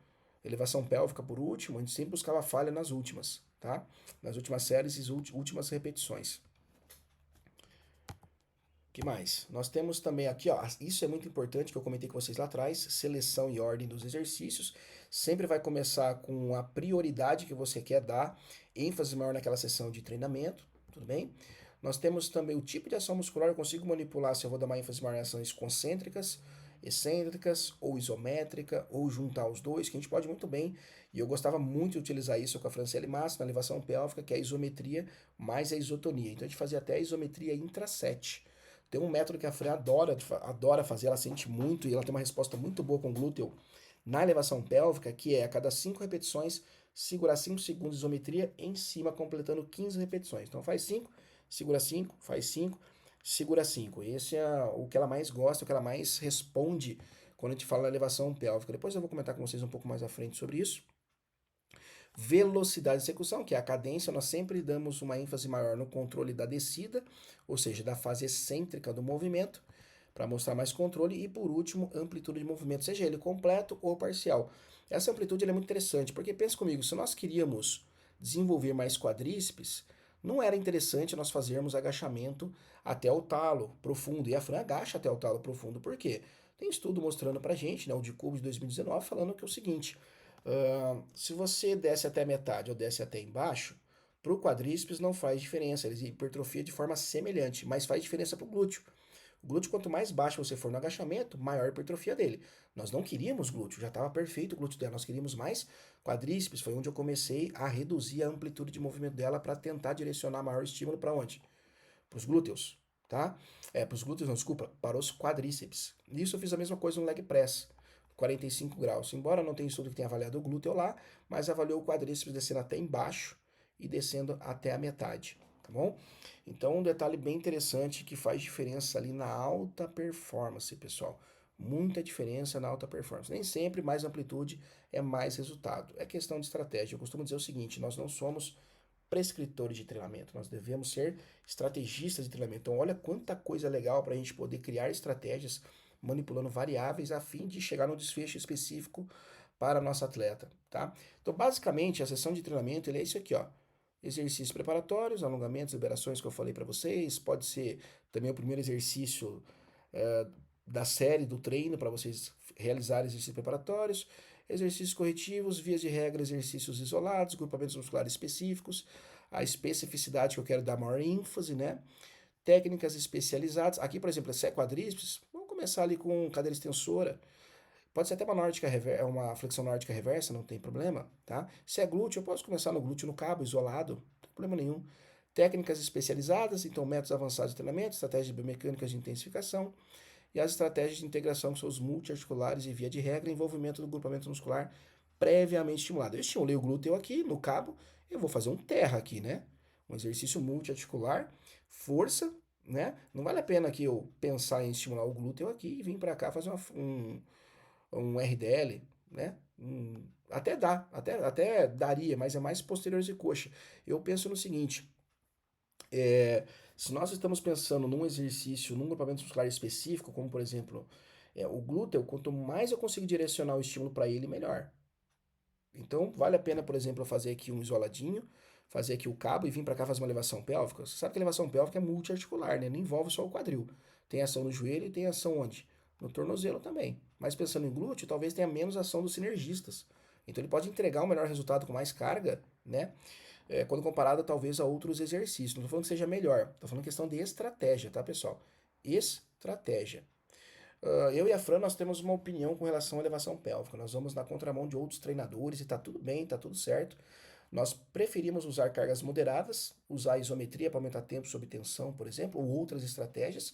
elevação pélvica por último, a gente sempre buscava falha nas últimas, tá? Nas últimas séries e últimas repetições. Que mais? Nós temos também aqui, ó, isso é muito importante que eu comentei com vocês lá atrás, seleção e ordem dos exercícios. Sempre vai começar com a prioridade que você quer dar, ênfase maior naquela sessão de treinamento, tudo bem? Nós temos também o tipo de ação muscular, eu consigo manipular se eu vou dar uma ênfase maior em ações concêntricas, excêntricas ou isométrica, ou juntar os dois, que a gente pode muito bem, e eu gostava muito de utilizar isso com a Franciele Massa, na elevação pélvica, que é a isometria mais a isotonia. Então a gente fazia até a isometria intraset. Tem um método que a Fran adora fazer, ela sente muito e ela tem uma resposta muito boa com o glúteo na elevação pélvica, que é a cada 5 repetições, segurar 5 segundos de isometria em cima, completando 15 repetições. Então faz 5, segura 5, faz 5, segura 5. Esse é o que ela mais gosta, o que ela mais responde quando a gente fala na elevação pélvica. Depois eu vou comentar com vocês um pouco mais à frente sobre isso. Velocidade de execução, que é a cadência, nós sempre damos uma ênfase maior no controle da descida, ou seja, da fase excêntrica do movimento, para mostrar mais controle. E por último, amplitude de movimento, seja ele completo ou parcial. Essa amplitude é muito interessante, porque pensa comigo, se nós queríamos desenvolver mais quadríceps, não era interessante nós fazermos agachamento até o talo profundo. E a Fran agacha até o talo profundo, por quê? Tem estudo mostrando pra gente, né, o de Cubo de 2019, falando que é o seguinte: se você desce até metade ou desce até embaixo, para o quadríceps não faz diferença, ele hipertrofia de forma semelhante, mas faz diferença para o glúteo. O glúteo, quanto mais baixo você for no agachamento, maior a hipertrofia dele. Nós não queríamos glúteo, já estava perfeito o glúteo dela, nós queríamos mais quadríceps, foi onde eu comecei a reduzir a amplitude de movimento dela para tentar direcionar maior estímulo para onde? Para os glúteos, tá? Para os glúteos não, desculpa, para os quadríceps. Isso eu fiz a mesma coisa no leg press. 45 graus. Embora não tenha estudo que tenha avaliado o glúteo lá, mas avaliou o quadríceps descendo até embaixo e descendo até a metade, tá bom? Então, um detalhe bem interessante que faz diferença ali na alta performance, pessoal. muita diferença na alta performance. Nem sempre mais amplitude é mais resultado. É questão de estratégia. Eu costumo dizer o seguinte: nós não somos prescritores de treinamento, nós devemos ser estrategistas de treinamento. Então, olha quanta coisa legal para a gente poder criar estratégias manipulando variáveis a fim de chegar no desfecho específico para a nossa atleta, tá? Então, basicamente, a sessão de treinamento ele é isso aqui, ó. Exercícios preparatórios, alongamentos, liberações que eu falei para vocês. Pode ser também o primeiro exercício é, da série do treino para vocês realizarem exercícios preparatórios. Exercícios corretivos, vias de regra, exercícios isolados, grupamentos musculares específicos, a especificidade que eu quero dar maior ênfase, né? Técnicas especializadas. Aqui, por exemplo, se é quadríceps, vamos começar ali com cadeira extensora. Pode ser até uma nórdica uma flexão nórdica reversa, não tem problema, tá? Se é glúteo, eu posso começar no glúteo no cabo, isolado, não tem problema nenhum. Técnicas especializadas, então métodos avançados de treinamento, estratégias biomecânicas de intensificação e as estratégias de integração que são os multiarticulares e via de regra, envolvimento do grupamento muscular previamente estimulado. Eu estimulei o glúteo aqui no cabo, eu vou fazer um terra aqui, né? Um exercício multiarticular, força, né? Não vale a pena que eu pensar em estimular o glúteo aqui e vir para cá fazer um RDL, né? Até dá, até daria, mas é mais posteriores e coxa. Eu penso no seguinte, se nós estamos pensando num exercício, num grupamento muscular específico, como por exemplo o glúteo, quanto mais eu conseguir direcionar o estímulo para ele, melhor. Então, vale a pena, por exemplo, eu fazer aqui um isoladinho, fazer aqui o cabo e vir para cá fazer uma elevação pélvica. Você sabe que a elevação pélvica é multiarticular, né? Não envolve só o quadril. Tem ação no joelho e tem ação onde? No tornozelo também. Mas pensando em glúteo, talvez tenha menos ação dos sinergistas. Então ele pode entregar um melhor resultado com mais carga, né? Quando comparado talvez a outros exercícios. Não estou falando que seja melhor, estou falando questão de estratégia, tá, pessoal? Estratégia. Eu e a Fran, nós temos uma opinião com relação à elevação pélvica. Nós vamos na contramão de outros treinadores e tá tudo bem, tá tudo certo. Nós preferimos usar cargas moderadas, usar isometria para aumentar tempo sob tensão, por exemplo, ou outras estratégias,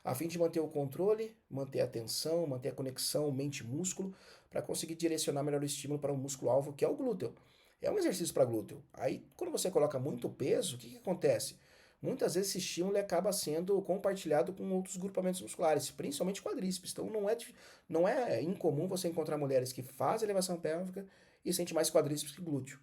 a fim de manter o controle, manter a tensão, manter a conexão mente-músculo, para conseguir direcionar melhor o estímulo para o músculo-alvo, que é o glúteo. É um exercício para glúteo. Aí, quando você coloca muito peso, o que acontece? Muitas vezes esse estímulo acaba sendo compartilhado com outros grupamentos musculares, principalmente quadríceps. Então não é incomum você encontrar mulheres que fazem elevação pélvica e sentem mais quadríceps que glúteo.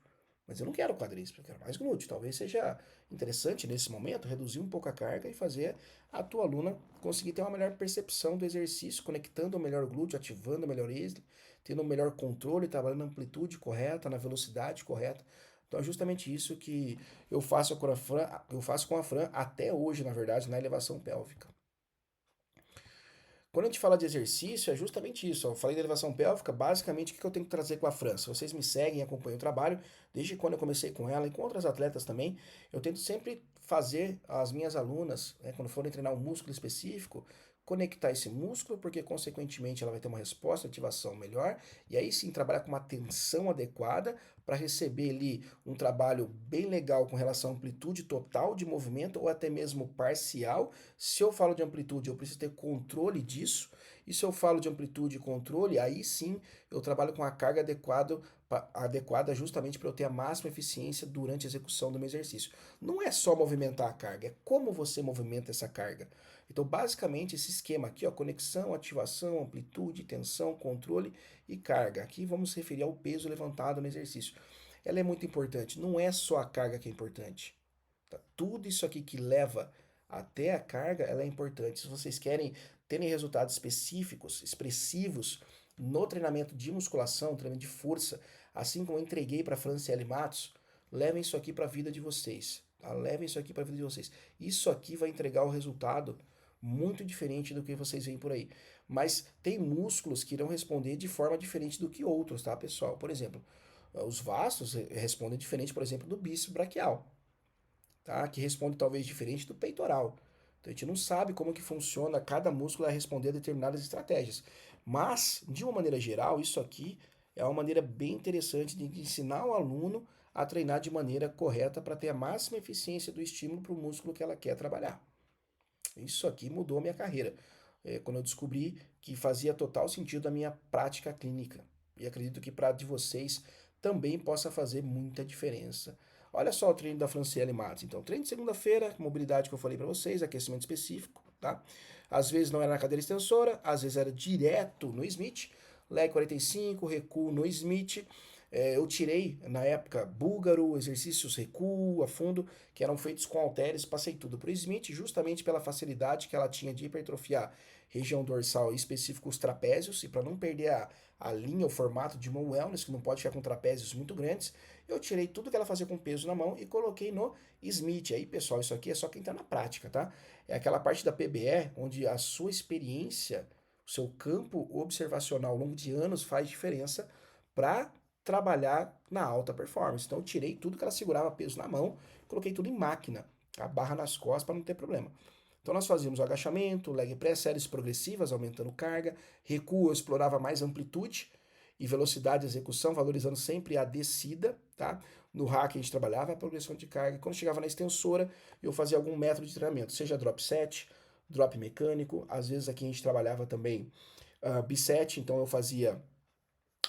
Mas eu não quero quadríceps, eu quero mais glúteo. Talvez seja interessante nesse momento reduzir um pouco a carga e fazer a tua aluna conseguir ter uma melhor percepção do exercício, conectando o melhor glúteo, ativando o melhor êxito, tendo um melhor controle, trabalhando na amplitude correta, na velocidade correta. Então é justamente isso que eu faço com a Fran até hoje, na verdade, na elevação pélvica. Quando a gente fala de exercício, é justamente isso. Eu falei de elevação pélvica, basicamente o que eu tenho que trazer com a Fran? Se vocês me seguem e acompanham o trabalho, desde quando eu comecei com ela e com outras atletas também, eu tento sempre fazer as minhas alunas, quando forem treinar um músculo específico, conectar esse músculo, porque consequentemente ela vai ter uma resposta de ativação melhor, e aí sim trabalhar com uma tensão adequada para receber ali um trabalho bem legal com relação à amplitude total de movimento ou até mesmo parcial. Se eu falo de amplitude, eu preciso ter controle disso, e se eu falo de amplitude e controle, aí sim eu trabalho com a carga adequada justamente para eu ter a máxima eficiência durante a execução do meu exercício. Não é só movimentar a carga, é como você movimenta essa carga. Então, basicamente, esse esquema aqui, ó, conexão, ativação, amplitude, tensão, controle e carga. Aqui vamos se referir ao peso levantado no exercício. Ela é muito importante, não é só a carga que é importante. Tá? Tudo isso aqui que leva até a carga, ela é importante. Se vocês querem terem resultados específicos, expressivos no treinamento de musculação, treinamento de força, assim como eu entreguei para a Franciele Matos, levem isso aqui para a vida de vocês. Tá? Levem isso aqui para a vida de vocês. Isso aqui vai entregar o resultado muito diferente do que vocês veem por aí. Mas tem músculos que irão responder de forma diferente do que outros, tá, pessoal? Por exemplo, os vastos respondem diferente, por exemplo, do bíceps braquial, tá? Que responde talvez diferente do peitoral. Então a gente não sabe como que funciona cada músculo a responder a determinadas estratégias. Mas, de uma maneira geral, isso aqui é uma maneira bem interessante de ensinar o aluno a treinar de maneira correta para ter a máxima eficiência do estímulo para o músculo que ela quer trabalhar. Isso aqui mudou a minha carreira. Quando eu descobri que fazia total sentido a minha prática clínica. E acredito que para de vocês também possa fazer muita diferença. Olha só o treino da Franciele Matos. Então, treino de segunda-feira, mobilidade que eu falei para vocês, aquecimento específico. tá? Às vezes não era na cadeira extensora, às vezes era direto no Smith, leg 45, recuo no Smith. Eu tirei, na época, búlgaro, exercícios recuo, a fundo, que eram feitos com halteres, passei tudo para o Smith, justamente pela facilidade que ela tinha de hipertrofiar região dorsal, em específico os trapézios, e para não perder a linha, o formato de mão wellness, que não pode ficar com trapézios muito grandes, eu tirei tudo que ela fazia com peso na mão e coloquei no Smith. Aí, pessoal, isso aqui é só quem está na prática, tá? É aquela parte da PBE onde a sua experiência, o seu campo observacional ao longo de anos faz diferença para trabalhar na alta performance. Então eu tirei tudo que ela segurava peso na mão, coloquei tudo em máquina, a barra nas costas para não ter problema. Então nós fazíamos o agachamento, leg press, séries progressivas, aumentando carga, recuo, eu explorava mais amplitude e velocidade de execução, valorizando sempre a descida, tá? No hack a gente trabalhava a progressão de carga. Quando chegava na extensora, eu fazia algum método de treinamento, seja drop set, drop mecânico, às vezes aqui a gente trabalhava também biset, então eu fazia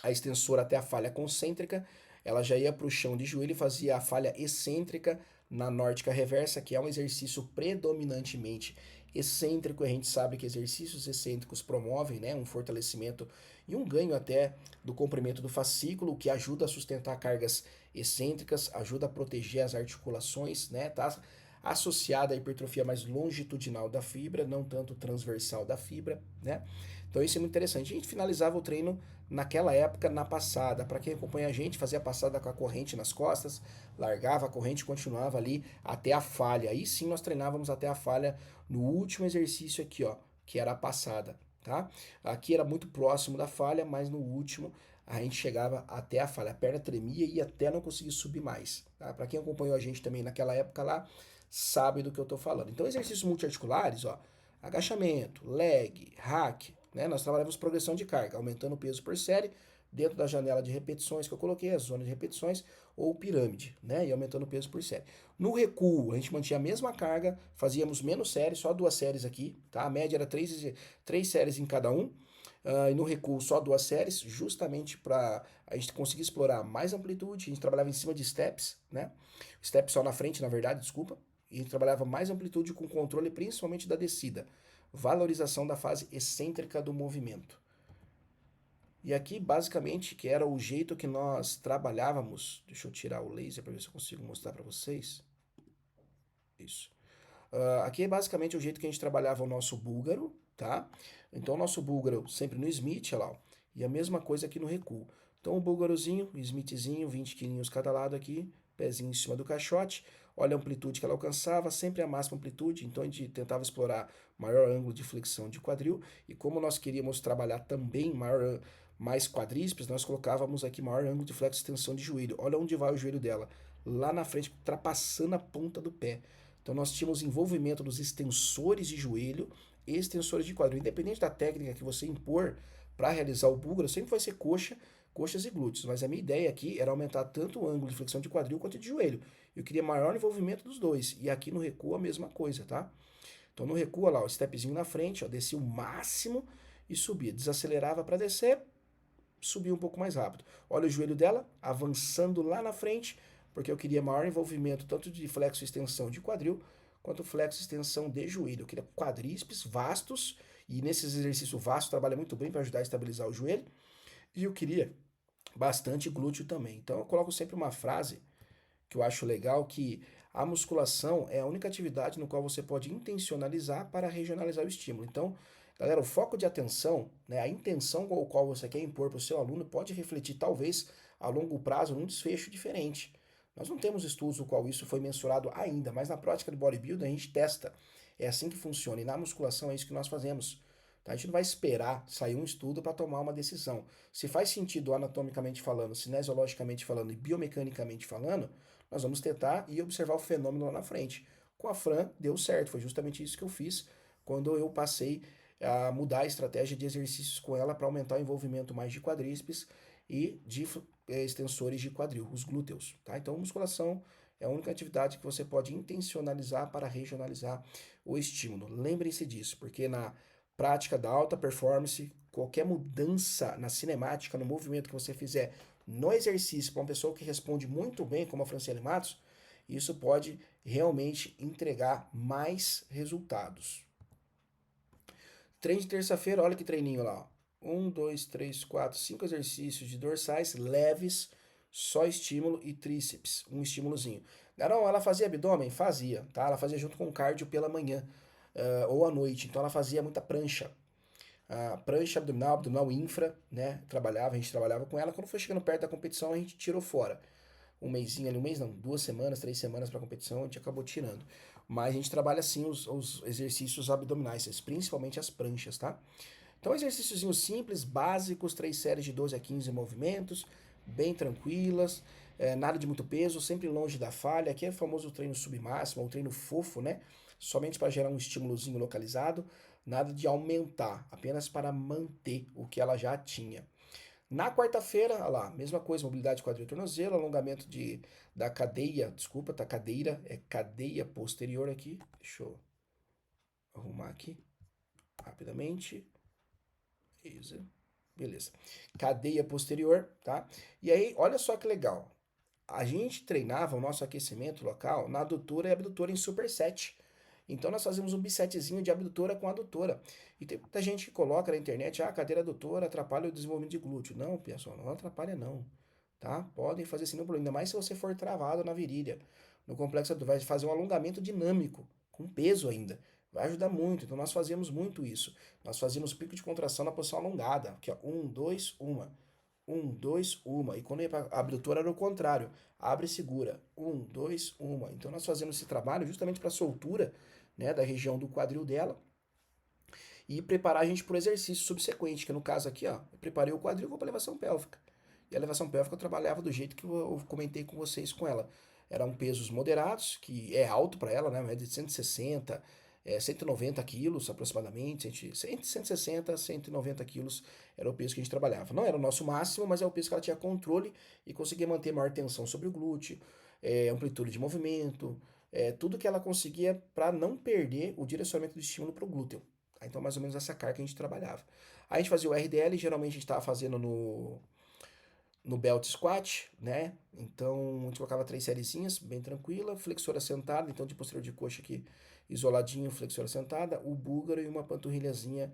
a extensora até a falha concêntrica, ela já ia para o chão de joelho e fazia a falha excêntrica na nórdica reversa, que é um exercício predominantemente excêntrico. A gente sabe que exercícios excêntricos promovem, né, um fortalecimento e um ganho até do comprimento do fascículo, que ajuda a sustentar cargas excêntricas, ajuda a proteger as articulações, né, tá associada à hipertrofia mais longitudinal da fibra, não tanto transversal da fibra, né? Então isso é muito interessante. A gente finalizava o treino naquela época na passada. Para quem acompanha a gente, fazia a passada com a corrente nas costas, largava a corrente e continuava ali até a falha. Aí sim nós treinávamos até a falha no último exercício aqui, ó, que era a passada, tá? Aqui era muito próximo da falha, mas no último a gente chegava até a falha. A perna tremia e até não conseguir subir mais, tá? Para quem acompanhou a gente também naquela época lá, sabe do que eu tô falando. Então exercícios multiarticulares, ó, agachamento, leg, hack, né? Nós trabalhamos progressão de carga, aumentando o peso por série, dentro da janela de repetições que eu coloquei, a zona de repetições, ou pirâmide, né? E aumentando o peso por série. No recuo, a gente mantinha a mesma carga, fazíamos menos séries, só 2 séries aqui, tá? A média era 3 séries em cada um. E no recuo, só 2 séries, justamente para a gente conseguir explorar mais amplitude. A gente trabalhava em cima de steps, né? Step só na frente, na verdade, desculpa. E a gente trabalhava mais amplitude com controle, principalmente da descida. Valorização da fase excêntrica do movimento. E aqui, basicamente, que era o jeito que nós trabalhávamos. Deixa eu tirar o laser para ver se eu consigo mostrar para vocês. Isso. Aqui é basicamente o jeito que a gente trabalhava o nosso búlgaro, tá? Então, o nosso búlgaro sempre no Smith, olha lá. Ó, e a mesma coisa aqui no recuo. Então, o búlgarozinho, o Smithzinho, 20 quilinhos cada lado aqui, pezinho em cima do caixote. Olha a amplitude que ela alcançava, sempre a máxima amplitude. Então, a gente tentava explorar maior ângulo de flexão de quadril. E como nós queríamos trabalhar também mais quadríceps, nós colocávamos aqui maior ângulo de flexo e extensão de joelho. Olha onde vai o joelho dela. Lá na frente, ultrapassando a ponta do pé. Então nós tínhamos envolvimento dos extensores de joelho e extensores de quadril. Independente da técnica que você impor para realizar o búlgaro, sempre vai ser coxa, coxas e glúteos. Mas a minha ideia aqui era aumentar tanto o ângulo de flexão de quadril quanto de joelho. Eu queria maior envolvimento dos dois. E aqui no recuo a mesma coisa, tá? Então no recuo, olha lá, o stepzinho na frente, ó, descia o máximo e subia. Desacelerava para descer, subia um pouco mais rápido. Olha o joelho dela, avançando lá na frente, porque eu queria maior envolvimento tanto de flexo e extensão de quadril, quanto flexo e extensão de joelho. Eu queria quadríceps vastos, e nesses exercícios vastos trabalha muito bem para ajudar a estabilizar o joelho, e eu queria bastante glúteo também. Então eu coloco sempre uma frase que eu acho legal, que a musculação é a única atividade no qual você pode intencionalizar para regionalizar o estímulo. Então, galera, o foco de atenção, né, a intenção com a qual você quer impor para o seu aluno pode refletir, talvez, a longo prazo, num desfecho diferente. Nós não temos estudos no qual isso foi mensurado ainda, mas na prática do bodybuilding a gente testa. É assim que funciona. E na musculação é isso que nós fazemos. Tá? A gente não vai esperar sair um estudo para tomar uma decisão. Se faz sentido anatomicamente falando, cinesiologicamente falando e biomecanicamente falando, nós vamos tentar e observar o fenômeno lá na frente. Com a Fran deu certo, foi justamente isso que eu fiz quando eu passei a mudar a estratégia de exercícios com ela para aumentar o envolvimento mais de quadríceps e de extensores de quadril, os glúteos. Tá? Então, musculação é a única atividade que você pode intencionalizar para regionalizar o estímulo. Lembrem-se disso, porque na prática da alta performance, qualquer mudança na cinemática, no movimento que você fizer no exercício para uma pessoa que responde muito bem, como a Franciele Matos, isso pode realmente entregar mais resultados. Treino de terça-feira, olha que treininho lá. Ó. 5 exercícios de dorsais leves, só estímulo e tríceps, um estímulozinho. Não, ela fazia abdômen? Fazia, tá? Ela fazia junto com cardio pela manhã, ou à noite. Então ela fazia muita prancha. Prancha abdominal, abdominal infra, né? A gente trabalhava com ela. Quando foi chegando perto da competição, a gente tirou fora. Um mêsinho ali, um mês não, 2 semanas, 3 semanas para competição, a gente acabou tirando. Mas a gente trabalha sim os exercícios abdominais, principalmente as pranchas, tá? Então, exercícios simples, básicos, 3 séries de 12 a 15 movimentos, bem tranquilas, nada de muito peso, sempre longe da falha. Aqui é o famoso treino submáximo, ou treino fofo, né? Somente para gerar um estímulozinho localizado, nada de aumentar, apenas para manter o que ela já tinha. Na quarta-feira, olha lá, mesma coisa, mobilidade quadril e tornozelo, alongamento da cadeia, desculpa, tá cadeira, é cadeia posterior aqui. Deixa eu arrumar aqui rapidamente. Isso, beleza. Cadeia posterior, tá? E aí, olha só que legal. A gente treinava o nosso aquecimento local na adutora e abdutora em superset. Então nós fazemos um bisetzinho de abdutora com adutora. E tem muita gente que coloca na internet, a cadeira adutora atrapalha o desenvolvimento de glúteo. Não, pessoal, não atrapalha não, tá? Podem fazer sem nenhum problema, ainda mais se você for travado na virilha. No complexo abdominal, vai fazer um alongamento dinâmico, com peso ainda. Vai ajudar muito. Então nós fazíamos muito isso. Nós fazíamos pico de contração na posição alongada, que é 1, 2, 1. 1, 2, 1. E quando ia para a abdutora era o contrário. Abre e segura. 1, 2, 1. Então nós fazemos esse trabalho justamente para a soltura, né, da região do quadril dela e preparar a gente para o exercício subsequente, que no caso aqui, ó, eu preparei o quadril, vou para elevação pélvica. E a elevação pélvica eu trabalhava do jeito que eu comentei com vocês com ela. Eram pesos moderados, que é alto para ela, né? De 160, 190 quilos aproximadamente. 160, 190 quilos era o peso que a gente trabalhava. Não era o nosso máximo, mas é o peso que ela tinha controle e conseguia manter maior tensão sobre o glúteo, amplitude de movimento, tudo que ela conseguia para não perder o direcionamento do estímulo para o glúteo. Tá? Então, mais ou menos essa carga que a gente trabalhava. Aí a gente fazia o RDL, geralmente a gente estava fazendo no belt squat, né? Então a gente colocava 3 sériezinhas, bem tranquila, flexora sentada, então de posterior de coxa aqui isoladinho, flexora sentada, o búlgaro e uma panturrilhazinha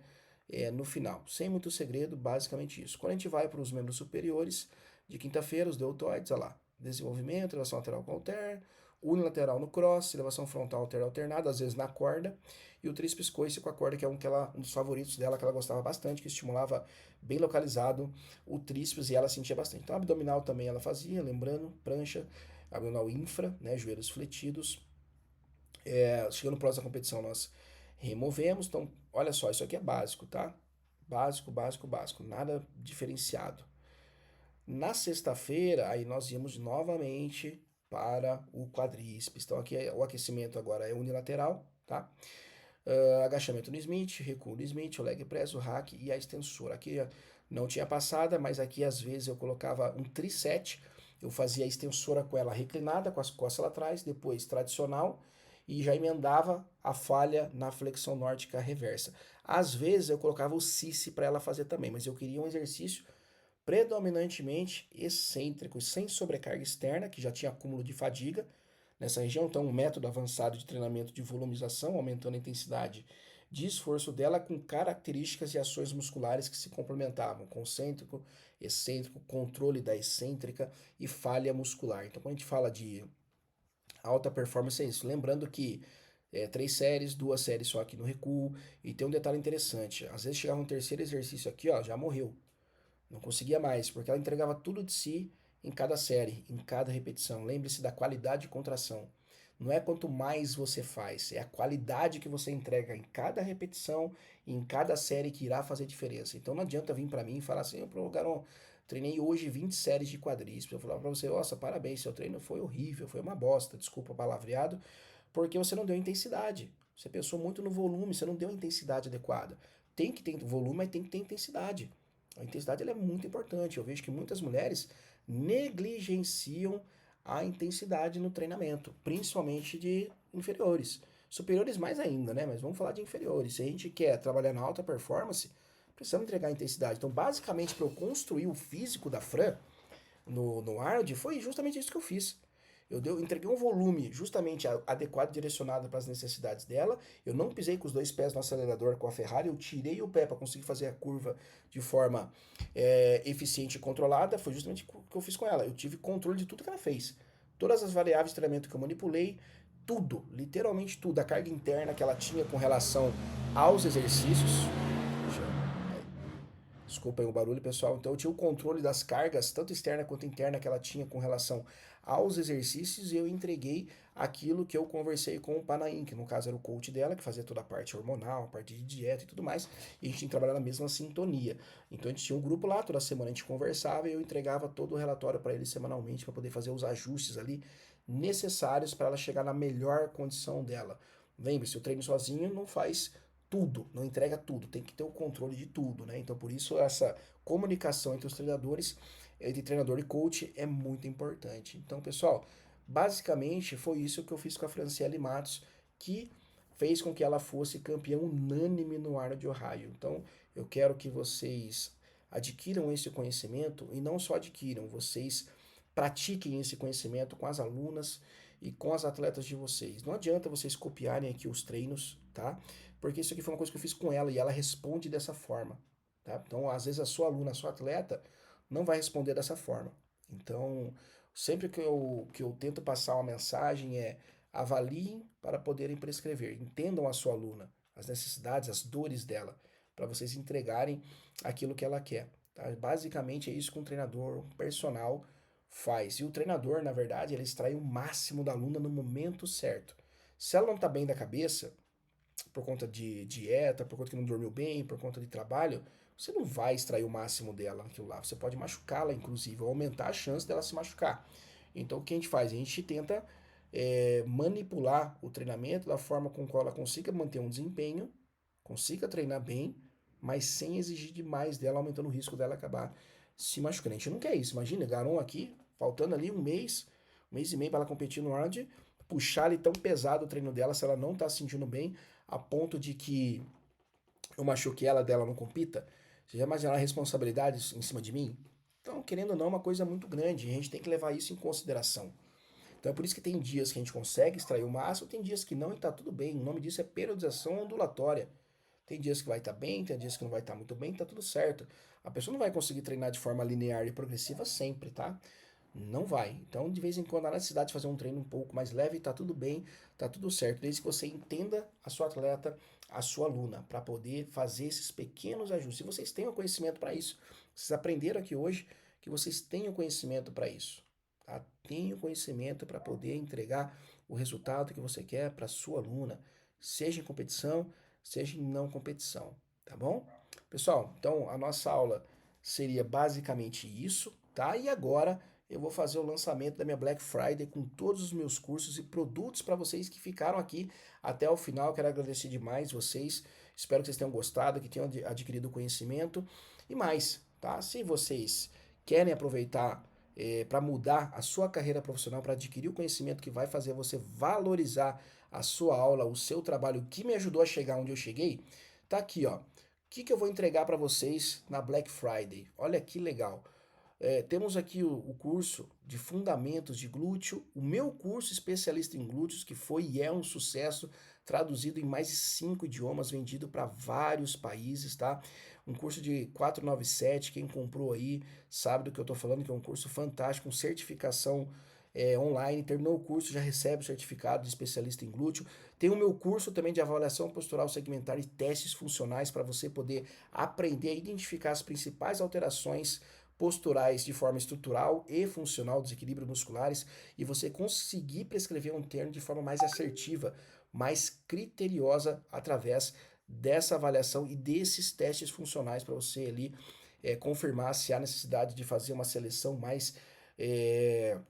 no final. Sem muito segredo, basicamente isso. Quando a gente vai para os membros superiores, de quinta-feira, os deltoides, olha lá, desenvolvimento, elevação lateral com halter, unilateral no cross, elevação frontal alternada, às vezes na corda, e o tríceps coice com a corda, que é um dos favoritos dela, que ela gostava bastante, que estimulava bem localizado o tríceps e ela sentia bastante. Então, abdominal também ela fazia, lembrando, prancha, abdominal infra, né, joelhos fletidos. Chegando próximo da competição, nós removemos. Então, olha só, isso aqui é básico, tá? Básico, básico, básico, nada diferenciado. Na sexta-feira, aí nós íamos novamente para o quadríceps. Então, aqui o aquecimento agora é unilateral, tá? Agachamento no Smith, recuo no Smith, o leg press, o hack e a extensora. Aqui não tinha passada, mas aqui às vezes eu colocava um triset, eu fazia a extensora com ela reclinada, com as costas lá atrás, depois tradicional, e já emendava a falha na flexão nórdica reversa. Às vezes eu colocava o cice para ela fazer também, mas eu queria um exercício predominantemente excêntrico, sem sobrecarga externa, que já tinha acúmulo de fadiga nessa região. Então, um método avançado de treinamento de volumização, aumentando a intensidade de esforço dela com características e ações musculares que se complementavam, concêntrico, excêntrico, controle da excêntrica e falha muscular. Então, quando a gente fala de alta performance, é isso. Lembrando que 3 séries, 2 séries só aqui no recuo. E tem um detalhe interessante: às vezes chegava um terceiro exercício aqui, ó, já morreu. Não conseguia mais, porque ela entregava tudo de si em cada série, em cada repetição. Lembre-se da qualidade de contração. Não é quanto mais você faz, é a qualidade que você entrega em cada repetição, em cada série que irá fazer diferença. Então não adianta vir para mim e falar assim, Garão, treinei hoje 20 séries de quadríceps. Eu falar para você, nossa, parabéns, seu treino foi horrível, foi uma bosta, desculpa o palavreado, porque você não deu intensidade. Você pensou muito no volume, você não deu a intensidade adequada. Tem que ter volume, mas tem que ter intensidade. A intensidade ela é muito importante. Eu vejo que muitas mulheres negligenciam a intensidade no treinamento, principalmente de inferiores. Superiores mais ainda, né? Mas vamos falar de inferiores. Se a gente quer trabalhar na alta performance, precisamos entregar intensidade. Então, basicamente, para eu construir o físico da Fran no Arnold, foi justamente isso que eu fiz. Entreguei um volume justamente adequado, direcionado para as necessidades dela. Eu não pisei com os dois pés no acelerador com a Ferrari, eu tirei o pé para conseguir fazer a curva de forma eficiente e controlada. Foi justamente o que eu fiz com ela. Eu tive controle de tudo que ela fez. Todas as variáveis de treinamento que eu manipulei, tudo, literalmente tudo. A carga interna que ela tinha com relação aos exercícios. Desculpa aí o barulho, pessoal. Então eu tinha o controle das cargas, tanto externa quanto interna, que ela tinha com relação aos exercícios, e eu entreguei aquilo que eu conversei com o Panaim, que no caso era o coach dela, que fazia toda a parte hormonal, a parte de dieta e tudo mais, e a gente tinha que trabalhar na mesma sintonia. Então a gente tinha um grupo lá, toda semana a gente conversava e eu entregava todo o relatório para ele semanalmente, para poder fazer os ajustes ali necessários para ela chegar na melhor condição dela. Lembre-se, o treino sozinho não faz tudo, não entrega tudo, tem que ter o controle de tudo, né? Então por isso essa comunicação entre os treinadores, entre treinador e coach é muito importante. Então, pessoal, basicamente foi isso que eu fiz com a Franciele Matos, que fez com que ela fosse campeã unânime no Arnold de Ohio. Então, eu quero que vocês adquiram esse conhecimento e não só adquiram, vocês pratiquem esse conhecimento com as alunas e com as atletas de vocês. Não adianta vocês copiarem aqui os treinos, tá? Porque isso aqui foi uma coisa que eu fiz com ela e ela responde dessa forma, tá? Então, às vezes a sua aluna, a sua atleta não vai responder dessa forma. Então, sempre que eu tento passar uma mensagem avaliem para poderem prescrever, entendam a sua aluna, as necessidades, as dores dela, para vocês entregarem aquilo que ela quer. Tá? Basicamente é isso que um treinador, um personal faz. E o treinador, na verdade, ele extrai o máximo da aluna no momento certo. Se ela não está bem da cabeça, por conta de dieta, por conta que não dormiu bem, por conta de trabalho, você não vai extrair o máximo dela naquilo lá. Você pode machucá-la, inclusive, ou aumentar a chance dela se machucar. Então, o que a gente faz? A gente tenta manipular o treinamento da forma com que ela consiga manter um desempenho, consiga treinar bem, mas sem exigir demais dela, aumentando o risco dela acabar se machucando. A gente não quer isso. Imagina, Garon aqui, faltando ali um mês e meio para ela competir no round, puxar ali tão pesado o treino dela, se ela não está se sentindo bem, a ponto de que eu machuque ela dela não compita. Você já imaginou a responsabilidade em cima de mim? Então, querendo ou não, é uma coisa muito grande. A gente tem que levar isso em consideração. Então é por isso que tem dias que a gente consegue extrair o máximo, tem dias que não e tá tudo bem. O nome disso é periodização ondulatória. Tem dias que vai estar bem, tem dias que não vai estar muito bem, tá tudo certo. A pessoa não vai conseguir treinar de forma linear e progressiva sempre, tá? Não vai. Então, de vez em quando, há necessidade de fazer um treino um pouco mais leve, tá tudo bem, tá tudo certo. Desde que você entenda a sua atleta, a sua aluna, para poder fazer esses pequenos ajustes. E vocês tenham conhecimento para isso. Vocês aprenderam aqui hoje que vocês tenham conhecimento para isso. Tá? Tenham conhecimento para poder entregar o resultado que você quer para sua aluna, seja em competição, seja em não competição, tá bom? Pessoal, então a nossa aula seria basicamente isso, tá? E agora eu vou fazer o lançamento da minha Black Friday com todos os meus cursos e produtos para vocês que ficaram aqui até o final. Quero agradecer demais vocês. Espero que vocês tenham gostado, que tenham adquirido conhecimento e mais, tá? Se vocês querem aproveitar para mudar a sua carreira profissional, para adquirir o conhecimento que vai fazer você valorizar a sua aula, o seu trabalho, que me ajudou a chegar onde eu cheguei, tá aqui, ó. O que eu vou entregar para vocês na Black Friday? Olha que legal. Temos aqui o curso de fundamentos de glúteo, o meu curso especialista em glúteos, que foi e é um sucesso, traduzido em mais de 5 idiomas, vendido para vários países, tá? Um curso de 497, quem comprou aí sabe do que eu estou falando, que é um curso fantástico, com certificação online, terminou o curso, já recebe o certificado de especialista em glúteo. Tem o meu curso também de avaliação postural segmentar e testes funcionais para você poder aprender a identificar as principais alterações posturais de forma estrutural e funcional, desequilíbrios musculares, e você conseguir prescrever um termo de forma mais assertiva, mais criteriosa através dessa avaliação e desses testes funcionais para você ali confirmar se há necessidade de fazer uma seleção mais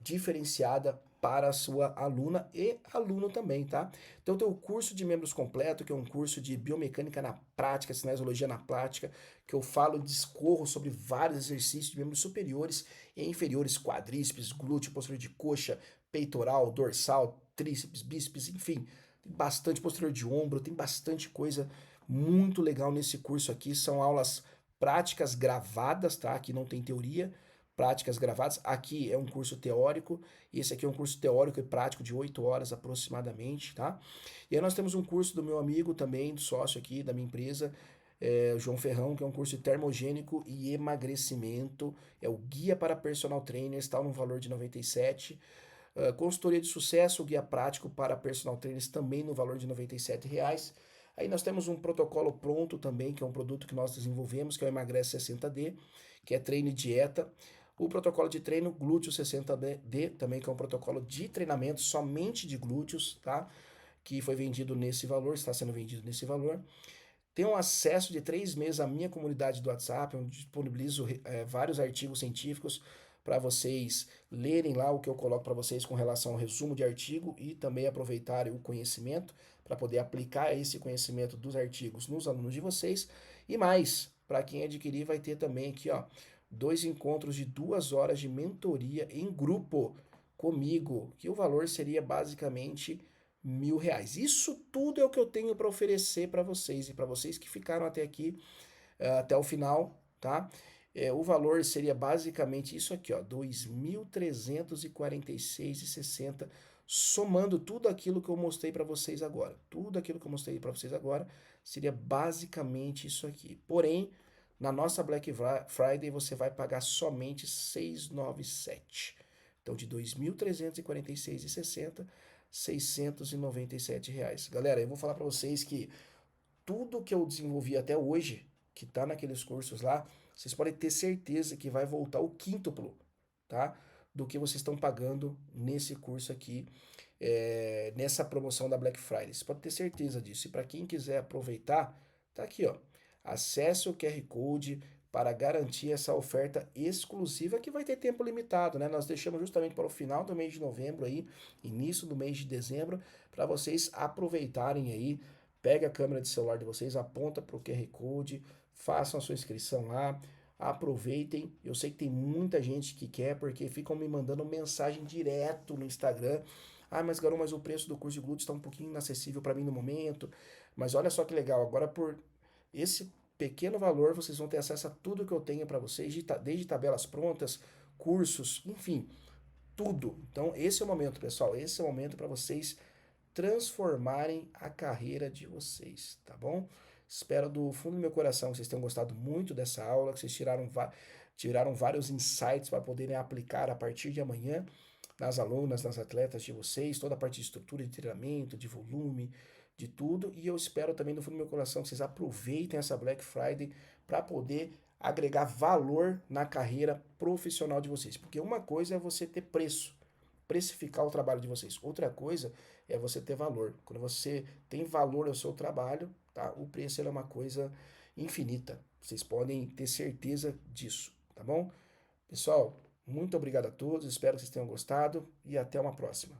diferenciada para a sua aluna e aluno também, tá? Então tem o curso de membros completo, que é um curso de biomecânica na prática, cinesiologia na prática, que eu falo, discorro sobre vários exercícios de membros superiores e inferiores, quadríceps, glúteo, posterior de coxa, peitoral, dorsal, tríceps, bíceps, enfim, tem bastante posterior de ombro, tem bastante coisa muito legal nesse curso aqui, são aulas práticas gravadas, tá? Aqui não tem teoria, práticas gravadas. Aqui é um curso teórico, e esse aqui é um curso teórico e prático de 8 horas aproximadamente, tá? E aí nós temos um curso do meu amigo também, do sócio aqui da minha empresa, João Ferrão, que é um curso de termogênico e emagrecimento, é o guia para personal trainers, está no valor de 97. Consultoria de sucesso, guia prático para personal trainers, também no valor de R$ 97. Aí nós temos um protocolo pronto também, que é um produto que nós desenvolvemos, que é o Emagrece 60D, que é treino e dieta. O protocolo de treino Glúteo 60D, também que é um protocolo de treinamento somente de glúteos, tá? Que foi vendido nesse valor, está sendo vendido nesse valor. Tem um acesso de 3 meses à minha comunidade do WhatsApp, onde disponibilizo vários artigos científicos para vocês lerem lá o que eu coloco para vocês com relação ao resumo de artigo e também aproveitarem o conhecimento para poder aplicar esse conhecimento dos artigos nos alunos de vocês. E mais, para quem adquirir, vai ter também aqui, ó, 2 encontros de 2 horas de mentoria em grupo comigo, que o valor seria basicamente R$ 1.000. Isso tudo é o que eu tenho para oferecer para vocês e para vocês que ficaram até aqui, até o final, tá? O valor seria basicamente isso aqui, ó, 2.346,60, somando tudo aquilo que eu mostrei para vocês agora. Tudo aquilo que eu mostrei para vocês agora seria basicamente isso aqui. Porém, na nossa Black Friday você vai pagar somente 697. Então, de 2.346,60, R$ 697. Galera, eu vou falar para vocês que tudo que eu desenvolvi até hoje, que está naqueles cursos lá, vocês podem ter certeza que vai voltar o quíntuplo, tá? Do que vocês estão pagando nesse curso aqui, nessa promoção da Black Friday. Você pode ter certeza disso. E para quem quiser aproveitar, tá aqui, ó. Acesse o QR Code para garantir essa oferta exclusiva que vai ter tempo limitado, né? Nós deixamos justamente para o final do mês de novembro aí, início do mês de dezembro, para vocês aproveitarem aí. Pega a câmera de celular de vocês, aponta para o QR Code, façam a sua inscrição lá, aproveitem. Eu sei que tem muita gente que quer, porque ficam me mandando mensagem direto no Instagram. Ah, mas Garou, mas o preço do curso de glúteos está um pouquinho inacessível para mim no momento. Mas olha só que legal, agora por esse pequeno valor vocês vão ter acesso a tudo que eu tenho para vocês, desde tabelas prontas, cursos, enfim, tudo. Então esse é o momento, pessoal, esse é o momento para vocês transformarem a carreira de vocês, tá bom? Espero do fundo do meu coração que vocês tenham gostado muito dessa aula, que vocês tiraram vários insights para poderem aplicar a partir de amanhã nas alunas, nas atletas de vocês, toda a parte de estrutura de treinamento, de volume, de tudo. E eu espero também do fundo do meu coração que vocês aproveitem essa Black Friday para poder agregar valor na carreira profissional de vocês. Porque uma coisa é você ter preço, precificar o trabalho de vocês. Outra coisa é você ter valor. Quando você tem valor ao seu trabalho, tá? O preço é uma coisa infinita. Vocês podem ter certeza disso, tá bom? Pessoal, muito obrigado a todos. Espero que vocês tenham gostado e até uma próxima.